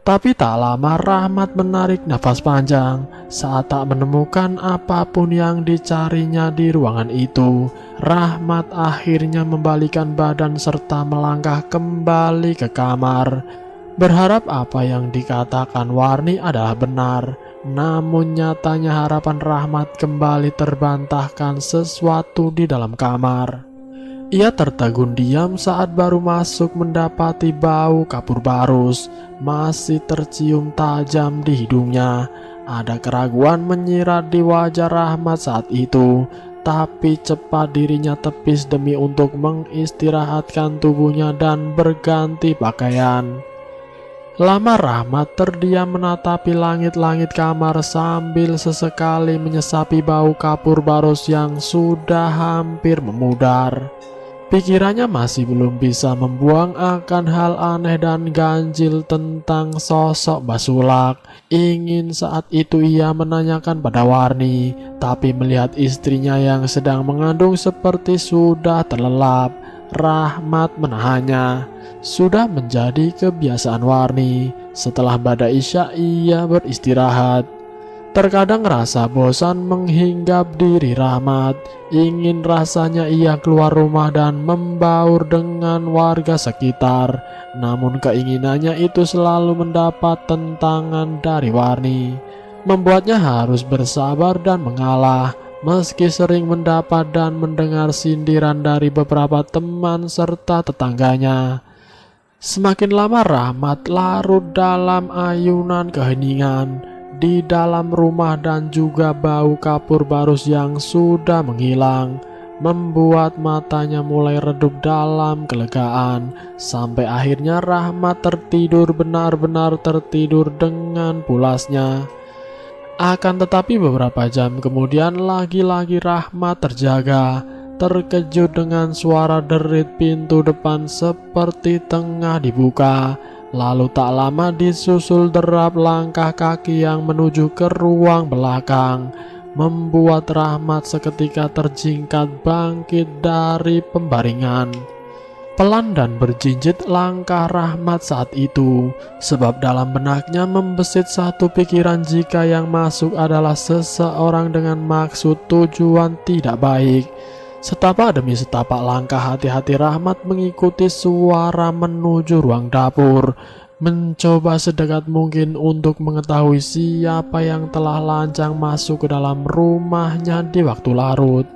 Tapi tak lama Rahmat menarik nafas panjang saat tak menemukan apapun yang dicarinya di ruangan itu. Rahmat akhirnya membalikan badan serta melangkah kembali ke kamar, berharap apa yang dikatakan Warni adalah benar. Namun nyatanya harapan Rahmat kembali terbantahkan sesuatu di dalam kamar. Ia tertegun diam saat baru masuk mendapati bau kapur barus masih tercium tajam di hidungnya. Ada keraguan menyirat di wajah Rahmat saat itu, tapi cepat dirinya tepis demi untuk mengistirahatkan tubuhnya dan berganti pakaian. Lama Rahmat terdiam menatapi langit-langit kamar sambil sesekali menyesapi bau kapur barus yang sudah hampir memudar. Pikirannya masih belum bisa membuang akan hal aneh dan ganjil tentang sosok Mbah Sulak. Ingin saat itu ia menanyakan pada Warni, tapi melihat istrinya yang sedang mengandung seperti sudah terlelap, Rahmat menahannya. Sudah menjadi kebiasaan Warni, setelah bada Isya ia beristirahat. Terkadang rasa bosan menghinggap diri Rahmat. Ingin rasanya ia keluar rumah dan membaur dengan warga sekitar. Namun keinginannya itu selalu mendapat tentangan dari Warni, membuatnya harus bersabar dan mengalah. Meski sering mendapat dan mendengar sindiran dari beberapa teman serta tetangganya. Semakin lama Rahmat larut dalam ayunan keheningan di dalam rumah, dan juga bau kapur barus yang sudah menghilang membuat matanya mulai redup dalam kelegaan. Sampai akhirnya Rahmat tertidur, benar-benar tertidur dengan pulasnya. Akan tetapi beberapa jam kemudian lagi-lagi Rahmat terjaga, terkejut dengan suara derit pintu depan seperti tengah dibuka. Lalu tak lama disusul derap langkah kaki yang menuju ke ruang belakang, membuat Rahmat seketika terjingkat bangkit dari pembaringan. Pelan dan berjinjit langkah Rahmat saat itu, sebab dalam benaknya membesit satu pikiran jika yang masuk adalah seseorang dengan maksud tujuan tidak baik. Setapak demi setapak langkah hati-hati Rahmat mengikuti suara menuju ruang dapur, mencoba sedekat mungkin untuk mengetahui siapa yang telah lancang masuk ke dalam rumahnya di waktu larut.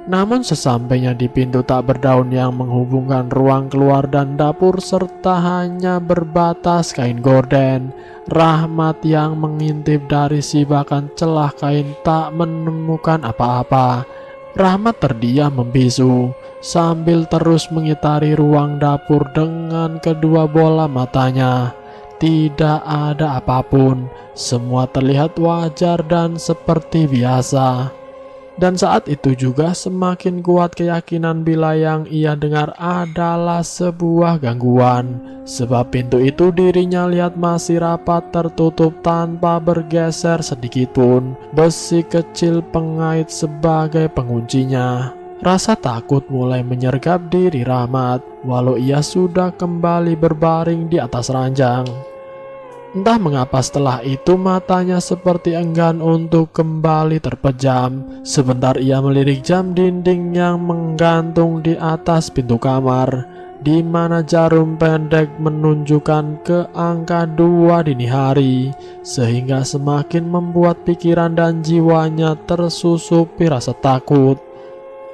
Namun sesampainya di pintu tak berdaun yang menghubungkan ruang keluar dan dapur serta hanya berbatas kain gorden, Rahmat yang mengintip dari sibakan celah kain tak menemukan apa-apa. Rahmat terdiam membisu sambil terus mengitari ruang dapur dengan kedua bola matanya. Tidak ada apapun, semua terlihat wajar dan seperti biasa. Dan saat itu juga semakin kuat keyakinan bila yang ia dengar adalah sebuah gangguan. Sebab pintu itu dirinya lihat masih rapat tertutup tanpa bergeser sedikitpun. Besi kecil pengait sebagai penguncinya. Rasa takut mulai menyergap diri Rahmat, walau ia sudah kembali berbaring di atas ranjang. Entah mengapa setelah itu matanya seperti enggan untuk kembali terpejam. Sebentar ia melirik jam dinding yang menggantung di atas pintu kamar, di mana jarum pendek menunjukkan ke angka 2 dini hari, sehingga semakin membuat pikiran dan jiwanya tersusupi rasa takut.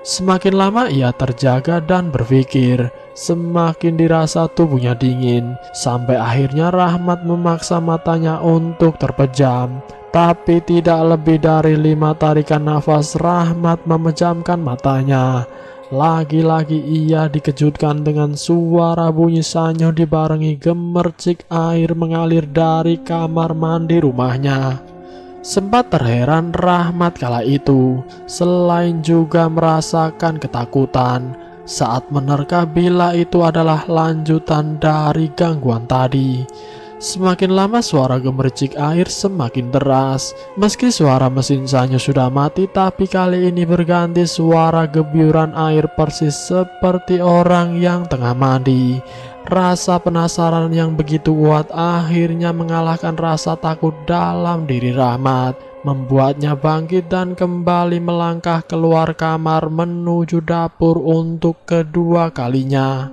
Semakin lama ia terjaga dan berpikir, semakin dirasa tubuhnya dingin, sampai akhirnya Rahmat memaksa matanya untuk terpejam. Tapi tidak lebih dari 5 tarikan nafas Rahmat memejamkan matanya. Lagi-lagi ia dikejutkan dengan suara bunyi sanyo dibarengi gemercik air mengalir dari kamar mandi rumahnya. Sempat terheran Rahmat kala itu, selain juga merasakan ketakutan saat menerka bila itu adalah lanjutan dari gangguan tadi. Semakin lama suara gemercik air semakin deras. Meski suara mesin sanyo sudah mati, tapi kali ini berganti suara gebyuran air persis seperti orang yang tengah mandi. Rasa penasaran yang begitu kuat akhirnya mengalahkan rasa takut dalam diri Rahmat, membuatnya bangkit dan kembali melangkah keluar kamar menuju dapur untuk kedua kalinya.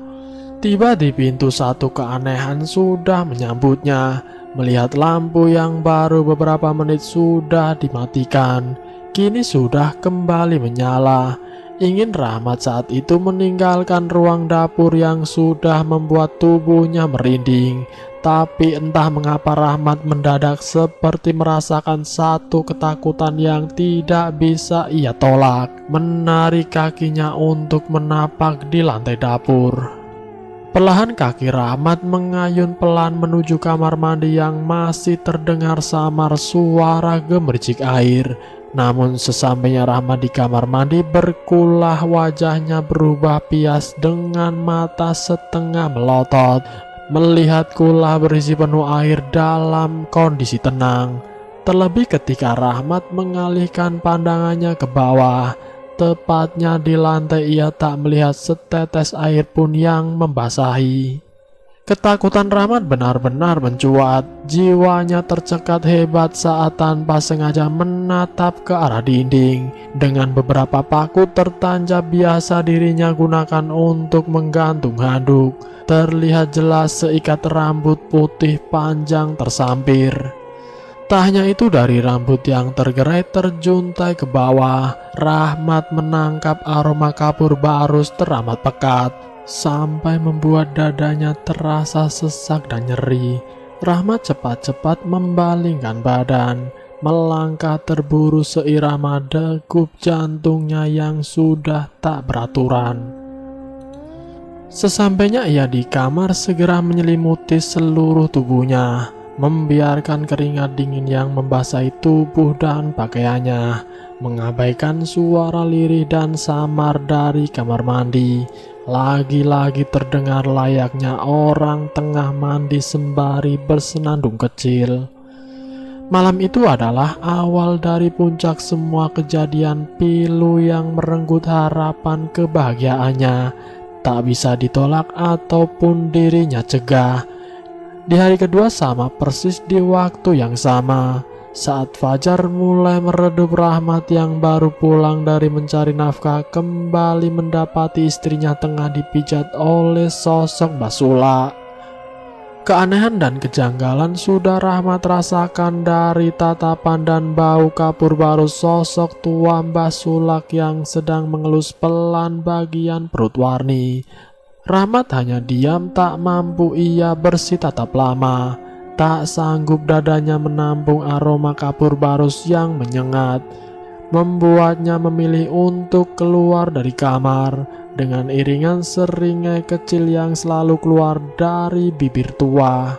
Tiba di pintu satu keanehan sudah menyambutnya. Melihat lampu yang baru beberapa menit sudah dimatikan, kini sudah kembali menyala. Ingin Rahmat saat itu meninggalkan ruang dapur yang sudah membuat tubuhnya merinding. Tapi entah mengapa Rahmat mendadak seperti merasakan satu ketakutan yang tidak bisa ia tolak, menarik kakinya untuk menapak di lantai dapur. Perlahan kaki Rahmat mengayun pelan menuju kamar mandi yang masih terdengar samar suara gemercik air. Namun sesampainya Rahmat di kamar mandi, berkulah wajahnya berubah pias dengan mata setengah melotot. Melihat kulah berisi penuh air dalam kondisi tenang. Terlebih ketika Rahmat mengalihkan pandangannya ke bawah. Tepatnya di lantai ia tak melihat setetes air pun yang membasahi. Ketakutan Rahmat benar-benar mencuat. Jiwanya tercekat hebat saat tanpa sengaja menatap ke arah dinding. Dengan beberapa paku tertancap biasa dirinya gunakan untuk menggantung handuk. Terlihat jelas seikat rambut putih panjang tersampir. Tak hanya itu, dari rambut yang tergerai terjuntai ke bawah, Rahmat menangkap aroma kapur barus teramat pekat, sampai membuat dadanya terasa sesak dan nyeri. Rahmat cepat-cepat membalingkan badan, melangkah terburu seirama degup jantungnya yang sudah tak beraturan. Sesampainya ia di kamar, segera menyelimuti seluruh tubuhnya, membiarkan keringat dingin yang membasahi tubuh dan pakaiannya, mengabaikan suara lirih dan samar dari kamar mandi. Lagi-lagi terdengar layaknya orang tengah mandi sembari bersenandung kecil. Malam itu adalah awal dari puncak semua kejadian pilu yang merenggut harapan kebahagiaannya. Tak bisa ditolak ataupun dirinya cegah. Di hari kedua sama persis di waktu yang sama, saat fajar mulai meredup, Rahmat yang baru pulang dari mencari nafkah kembali mendapati istrinya tengah dipijat oleh sosok Mbak Sula. Keanehan dan kejanggalan sudah Rahmat rasakan dari tatapan dan bau kapur baru sosok tua Mbak Sulak yang sedang mengelus pelan bagian perut Warni. Rahmat hanya diam, tak mampu ia bersitatap lama. Tak sanggup dadanya menampung aroma kapur barus yang menyengat, membuatnya memilih untuk keluar dari kamar dengan iringan seringai kecil yang selalu keluar dari bibir tua.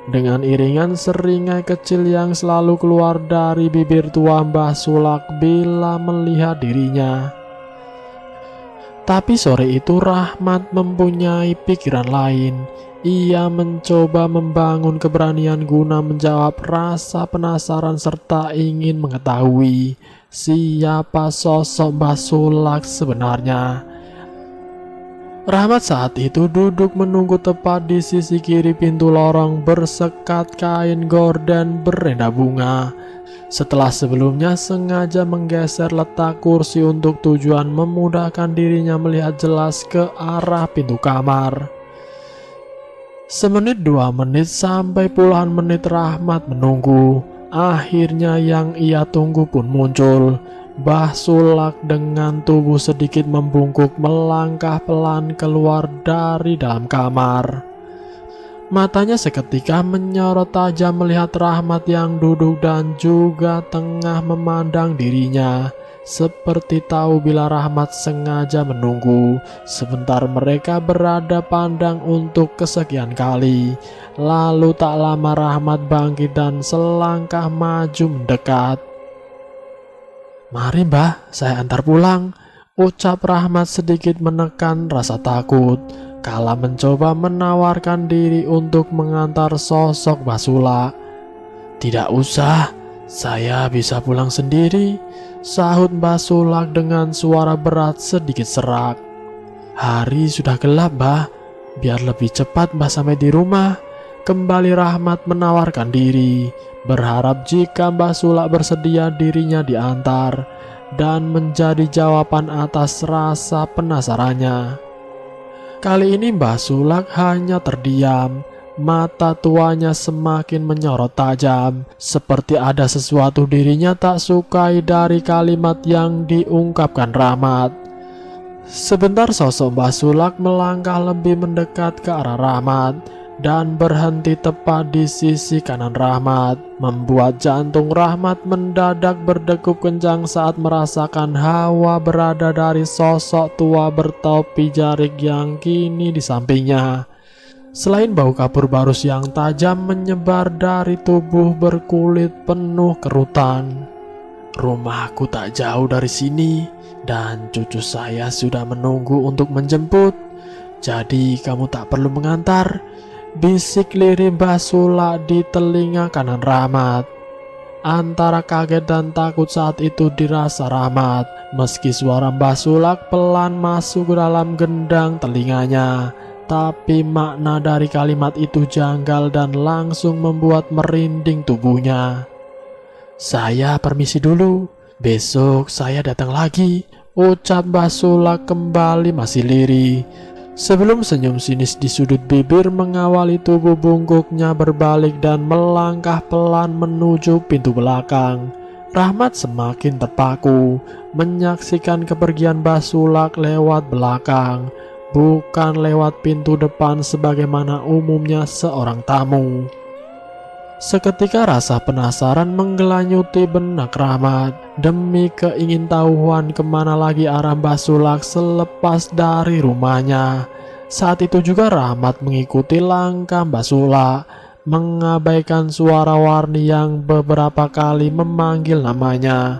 dengan iringan seringai kecil yang selalu keluar dari bibir tua Mbah Sulak bila melihat dirinya. Tapi sore itu Rahmat mempunyai pikiran lain. Ia mencoba membangun keberanian guna menjawab rasa penasaran serta ingin mengetahui siapa sosok Mbah Sulak sebenarnya. Rahmat saat itu duduk menunggu tepat di sisi kiri pintu lorong bersekat kain gorden berenda bunga. Setelah sebelumnya sengaja menggeser letak kursi untuk tujuan memudahkan dirinya melihat jelas ke arah pintu kamar. Semenit 2 menit sampai puluhan menit Rahmat menunggu. Akhirnya yang ia tunggu pun muncul. Mbah Sulak dengan tubuh sedikit membungkuk melangkah pelan keluar dari dalam kamar. Matanya seketika menyorot tajam melihat Rahmat yang duduk dan juga tengah memandang dirinya. Seperti tahu bila Rahmat sengaja menunggu. Sebentar mereka berada pandang untuk kesekian kali. Lalu tak lama Rahmat bangkit dan selangkah maju mendekat. "Mari Mbah, saya antar pulang," ucap Rahmat sedikit menekan rasa takut kala mencoba menawarkan diri untuk mengantar sosok Mbah Sulak. "Tidak usah, saya bisa pulang sendiri," sahut Mbah Sulak dengan suara berat sedikit serak. "Hari sudah gelap Mbah, biar lebih cepat Mbah sampai di rumah," kembali Rahmat menawarkan diri, berharap jika Mbah Sulak bersedia dirinya diantar dan menjadi jawaban atas rasa penasarannya. Kali ini Mbah Sulak hanya terdiam. Mata tuanya semakin menyorot tajam, seperti ada sesuatu dirinya tak sukai dari kalimat yang diungkapkan Rahmat. Sebentar sosok Mbah Sulak melangkah lebih mendekat ke arah Rahmat dan berhenti tepat di sisi kanan Rahmat, membuat jantung Rahmat mendadak berdegup kencang saat merasakan hawa berada dari sosok tua bertopi jarik yang kini di sampingnya. Selain bau kapur barus yang tajam menyebar dari tubuh berkulit penuh kerutan. "Rumahku tak jauh dari sini dan cucu saya sudah menunggu untuk menjemput. Jadi kamu tak perlu mengantar," bisik lirih Mbah Sulak di telinga kanan Rahmat. Antara kaget dan takut saat itu dirasa Rahmat, meski suara Mbah Sulak pelan masuk ke dalam gendang telinganya. Tapi makna dari kalimat itu janggal dan langsung membuat merinding tubuhnya. "Saya permisi dulu, besok saya datang lagi," ucap Mbah Sulak kembali masih lirih. Sebelum senyum sinis di sudut bibir mengawali tubuh bungkuknya berbalik dan melangkah pelan menuju pintu belakang. Rahmat semakin terpaku menyaksikan kepergian Mbah Sulak lewat belakang, bukan lewat pintu depan sebagaimana umumnya seorang tamu. Seketika rasa penasaran menggelanyuti benak Rahmat demi keingintahuan kemana lagi arah Mbah Sulak selepas dari rumahnya. Saat itu juga Rahmat mengikuti langkah Mbah Sulak, mengabaikan suara Warni yang beberapa kali memanggil namanya.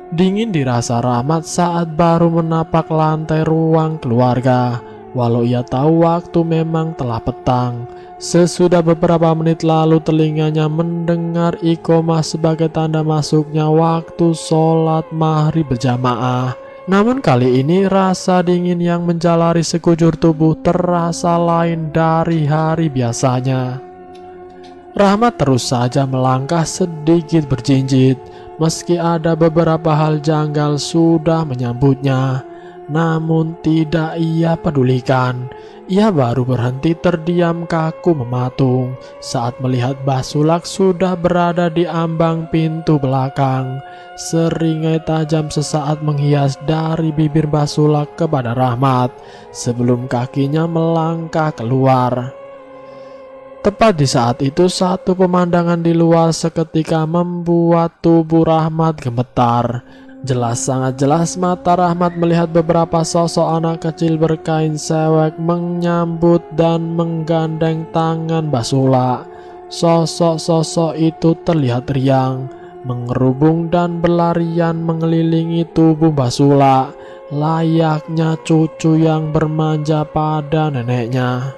Dingin dirasa Rahmat saat baru menapak lantai ruang keluarga, walau ia tahu waktu memang telah petang. Sesudah beberapa menit lalu telinganya mendengar iqomah sebagai tanda masuknya waktu sholat maghrib berjamaah. Namun kali ini rasa dingin yang menjalari sekujur tubuh terasa lain dari hari biasanya. Rahmat terus saja melangkah sedikit berjinjit, meski ada beberapa hal janggal sudah menyambutnya. Namun tidak ia pedulikan. Ia baru berhenti terdiam kaku mematung saat melihat Mbah Sulak sudah berada di ambang pintu belakang. Seringai tajam sesaat menghias dari bibir Mbah Sulak kepada Rahmat sebelum kakinya melangkah keluar. Tepat di saat itu satu pemandangan di luar seketika membuat tubuh Rahmat gemetar. Jelas, sangat jelas mata Rahmat melihat beberapa sosok anak kecil berkain sewek menyambut dan menggandeng tangan Mbah Sula. Sosok-sosok itu terlihat riang, mengerubung dan berlarian mengelilingi tubuh Mbah Sula, layaknya cucu yang bermanja pada neneknya.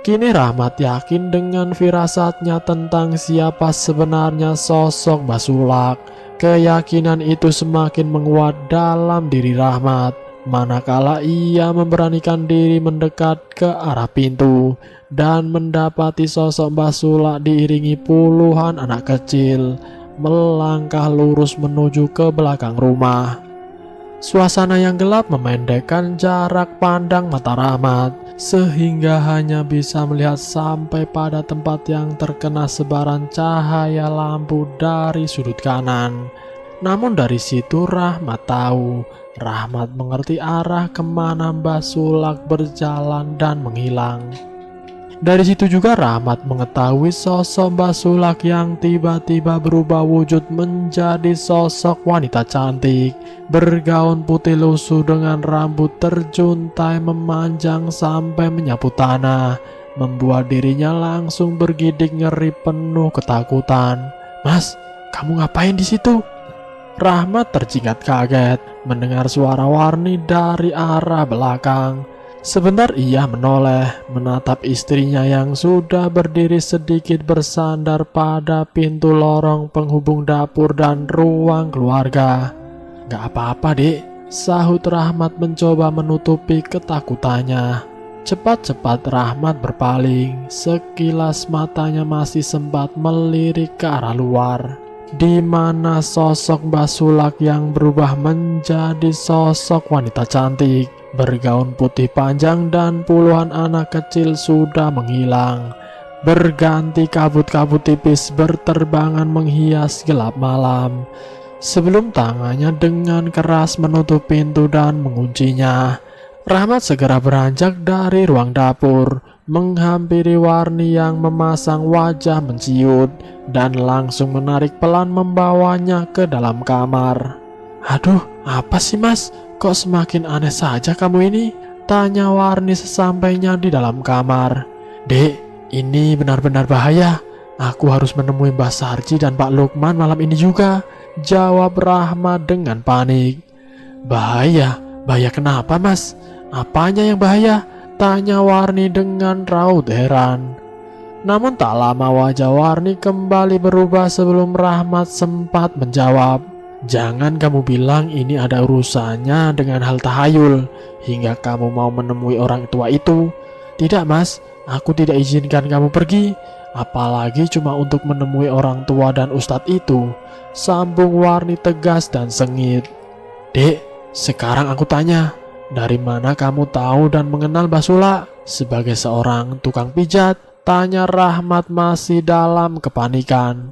Kini Rahmat yakin dengan firasatnya tentang siapa sebenarnya sosok Mbah Sulak. Keyakinan itu semakin menguat dalam diri Rahmat, manakala ia memberanikan diri mendekat ke arah pintu dan mendapati sosok Mbah Sulak diiringi puluhan anak kecil melangkah lurus menuju ke belakang rumah. Suasana yang gelap memendekkan jarak pandang mata Rahmat, sehingga hanya bisa melihat sampai pada tempat yang terkena sebaran cahaya lampu dari sudut kanan. Namun dari situ Rahmat tahu, Rahmat mengerti arah kemana Mbah Sulak berjalan dan menghilang. Dari situ juga Rahmat mengetahui sosok Mbah Sulak yang tiba-tiba berubah wujud menjadi sosok wanita cantik, bergaun putih lusuh dengan rambut terjuntai memanjang sampai menyapu tanah, membuat dirinya langsung bergidik ngeri penuh ketakutan. "Mas, kamu ngapain di situ?" Rahmat terjingat kaget mendengar suara Warni dari arah belakang. Sebentar ia menoleh, menatap istrinya yang sudah berdiri sedikit bersandar pada pintu lorong penghubung dapur dan ruang keluarga. "Gak apa-apa, Dek," sahut Rahmat mencoba menutupi ketakutannya. Cepat-cepat Rahmat berpaling, sekilas matanya masih sempat melirik ke arah luar, di mana sosok Mbah Sulak yang berubah menjadi sosok wanita cantik, bergaun putih panjang dan puluhan anak kecil sudah menghilang, berganti kabut-kabut tipis berterbangan menghias gelap malam, sebelum tangannya dengan keras menutup pintu dan menguncinya. Rahmat segera beranjak dari ruang dapur, menghampiri Warni yang memasang wajah menciut, dan langsung menarik pelan membawanya ke dalam kamar. "Aduh, apa sih Mas? Kok semakin aneh saja kamu ini?" tanya Warni sesampainya di dalam kamar. "Dek, ini benar-benar bahaya. Aku harus menemui Mbah Sarji dan Pak Lukman malam ini juga," jawab Rahmat dengan panik. "Bahaya? Bahaya kenapa Mas? Apanya yang bahaya?" tanya Warni dengan raut heran. Namun tak lama wajah Warni kembali berubah sebelum Rahmat sempat menjawab. "Jangan kamu bilang ini ada urusannya dengan hal tahayul hingga kamu mau menemui orang tua itu." "Tidak Mas, aku tidak izinkan kamu pergi, apalagi cuma untuk menemui orang tua dan ustadz itu," sambung Warni tegas dan sengit. "Dek, sekarang aku tanya, dari mana kamu tahu dan mengenal Mbah Sulak sebagai seorang tukang pijat?" tanya Rahmat masih dalam kepanikan.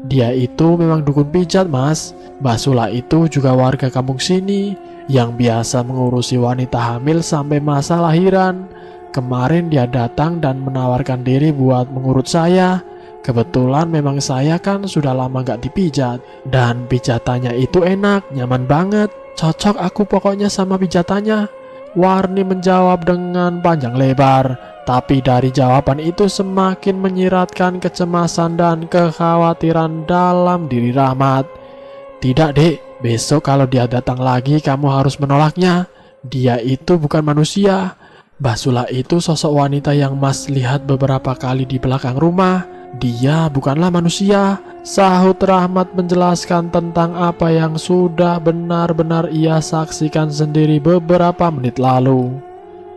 "Dia itu memang dukun pijat Mas. Mbah Sulak itu juga warga kampung sini yang biasa mengurusi wanita hamil sampai masa lahiran. Kemarin dia datang dan menawarkan diri buat mengurut saya. Kebetulan memang saya kan sudah lama gak dipijat, dan pijatannya itu enak, nyaman banget. Cocok aku pokoknya sama pijatannya," Warni menjawab dengan panjang lebar. Tapi dari jawaban itu semakin menyiratkan kecemasan dan kekhawatiran dalam diri Rahmat. "Tidak Dek, besok kalau dia datang lagi kamu harus menolaknya. Dia itu bukan manusia. Mbah Sulak itu sosok wanita yang Mas lihat beberapa kali di belakang rumah. Dia bukanlah manusia," sahut Rahmat menjelaskan tentang apa yang sudah benar-benar ia saksikan sendiri beberapa menit lalu.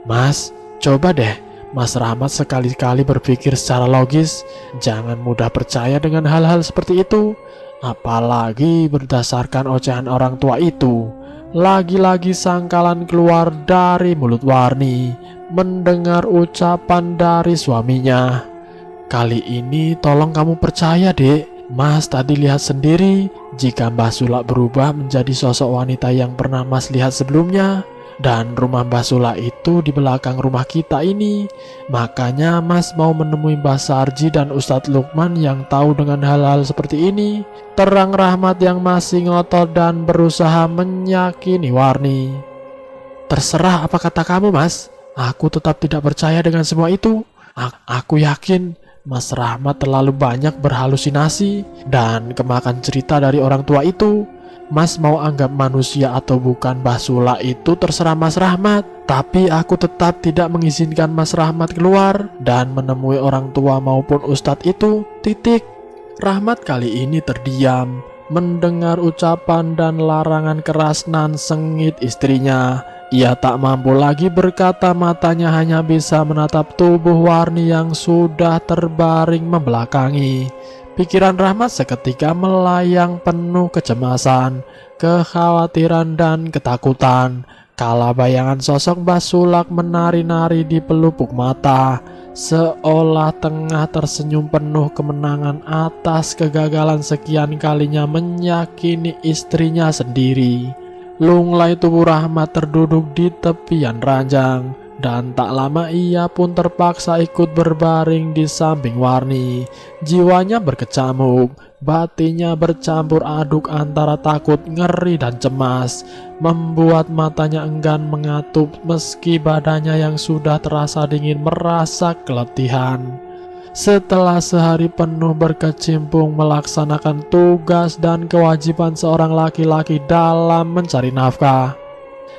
"Mas, coba deh Mas Rahmat sekali-kali berpikir secara logis. Jangan mudah percaya dengan hal-hal seperti itu, apalagi berdasarkan ocehan orang tua itu." Lagi-lagi sangkalan keluar dari mulut Warni mendengar ucapan dari suaminya. "Kali ini tolong kamu percaya Dek. Mas tadi lihat sendiri jika Mbah Sulak berubah menjadi sosok wanita yang pernah Mas lihat sebelumnya. Dan rumah Mbah Sula itu di belakang rumah kita ini. Makanya Mas mau menemui Mbah Sarji dan Ustadz Lukman yang tahu dengan hal-hal seperti ini. Terang Rahmat yang masih ngotot dan berusaha menyakini Warni. Terserah apa kata kamu, Mas. Aku tetap tidak percaya dengan semua itu. Aku yakin Mas Rahmat terlalu banyak berhalusinasi dan kemakan cerita dari orang tua itu. Mas mau anggap manusia atau bukan Mbah Sula itu terserah Mas Rahmat. Tapi aku tetap tidak mengizinkan Mas Rahmat keluar dan menemui orang tua maupun Ustadz itu. Titik. Rahmat kali ini terdiam mendengar ucapan dan larangan keras nan sengit istrinya. Ia tak mampu lagi berkata, matanya hanya bisa menatap tubuh Warni yang sudah terbaring membelakangi. Pikiran Rahmat seketika melayang penuh kecemasan, kekhawatiran dan ketakutan. Kala bayangan sosok Mbah Sulak menari-nari di pelupuk mata, seolah tengah tersenyum penuh kemenangan atas kegagalan sekian kalinya menyakini istrinya sendiri. Lunglai tubuh Rahmat terduduk di tepian ranjang, dan tak lama ia pun terpaksa ikut berbaring di samping Warni. Jiwanya berkecamuk, batinnya bercampur aduk antara takut, ngeri dan cemas, membuat matanya enggan mengatup meski badannya yang sudah terasa dingin merasa keletihan. Setelah sehari penuh berkecimpung melaksanakan tugas dan kewajiban seorang laki-laki dalam mencari nafkah.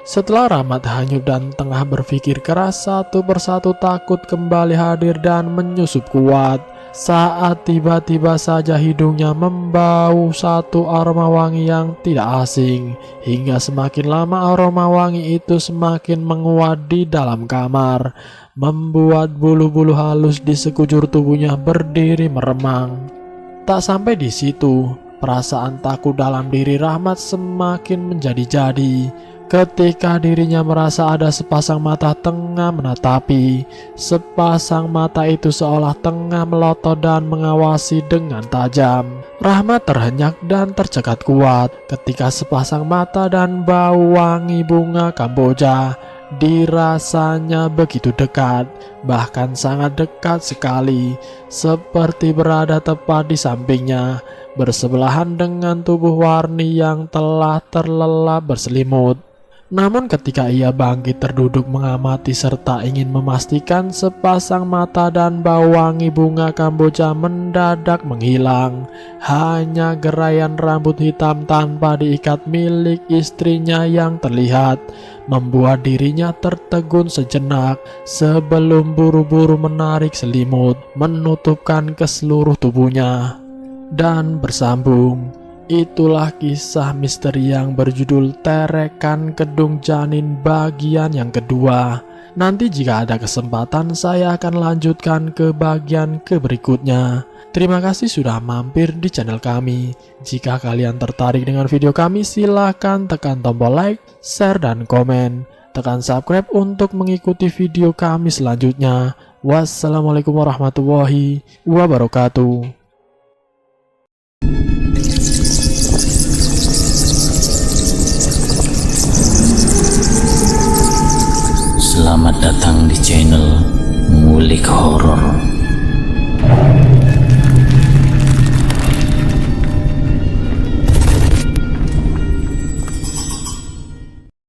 Setelah Rahmat hanyut dan tengah berpikir keras, satu persatu takut kembali hadir dan menyusup kuat. Saat tiba-tiba saja hidungnya membau satu aroma wangi yang tidak asing. Hingga semakin lama aroma wangi itu semakin menguat di dalam kamar, membuat bulu-bulu halus di sekujur tubuhnya berdiri meremang. Tak sampai di situ, perasaan takut dalam diri Rahmat semakin menjadi-jadi ketika dirinya merasa ada sepasang mata tengah menatapi. Sepasang mata itu seolah tengah melotot dan mengawasi dengan tajam. Rahmat terhenyak dan tercekat kuat ketika sepasang mata dan bau wangi bunga Kamboja dirasanya begitu dekat, bahkan sangat dekat sekali, seperti berada tepat di sampingnya, bersebelahan dengan tubuh Warni yang telah terlelap berselimut. Namun ketika ia bangkit terduduk mengamati serta ingin memastikan, sepasang mata dan bau wangi bunga Kamboja mendadak menghilang. Hanya geraian rambut hitam tanpa diikat milik istrinya yang terlihat, membuat dirinya tertegun sejenak sebelum buru-buru menarik selimut, menutupkan ke seluruh tubuhnya, dan bersambung. Itulah kisah misteri yang berjudul Terekan Kedung Janin bagian yang kedua. Nanti jika ada kesempatan saya akan lanjutkan ke bagian berikutnya. Terima kasih sudah mampir di channel kami. Jika kalian tertarik dengan video kami, silahkan tekan tombol like, share, dan komen. Tekan subscribe untuk mengikuti video kami selanjutnya. Wassalamualaikum warahmatullahi wabarakatuh. Selamat datang di channel Ngulik Horor.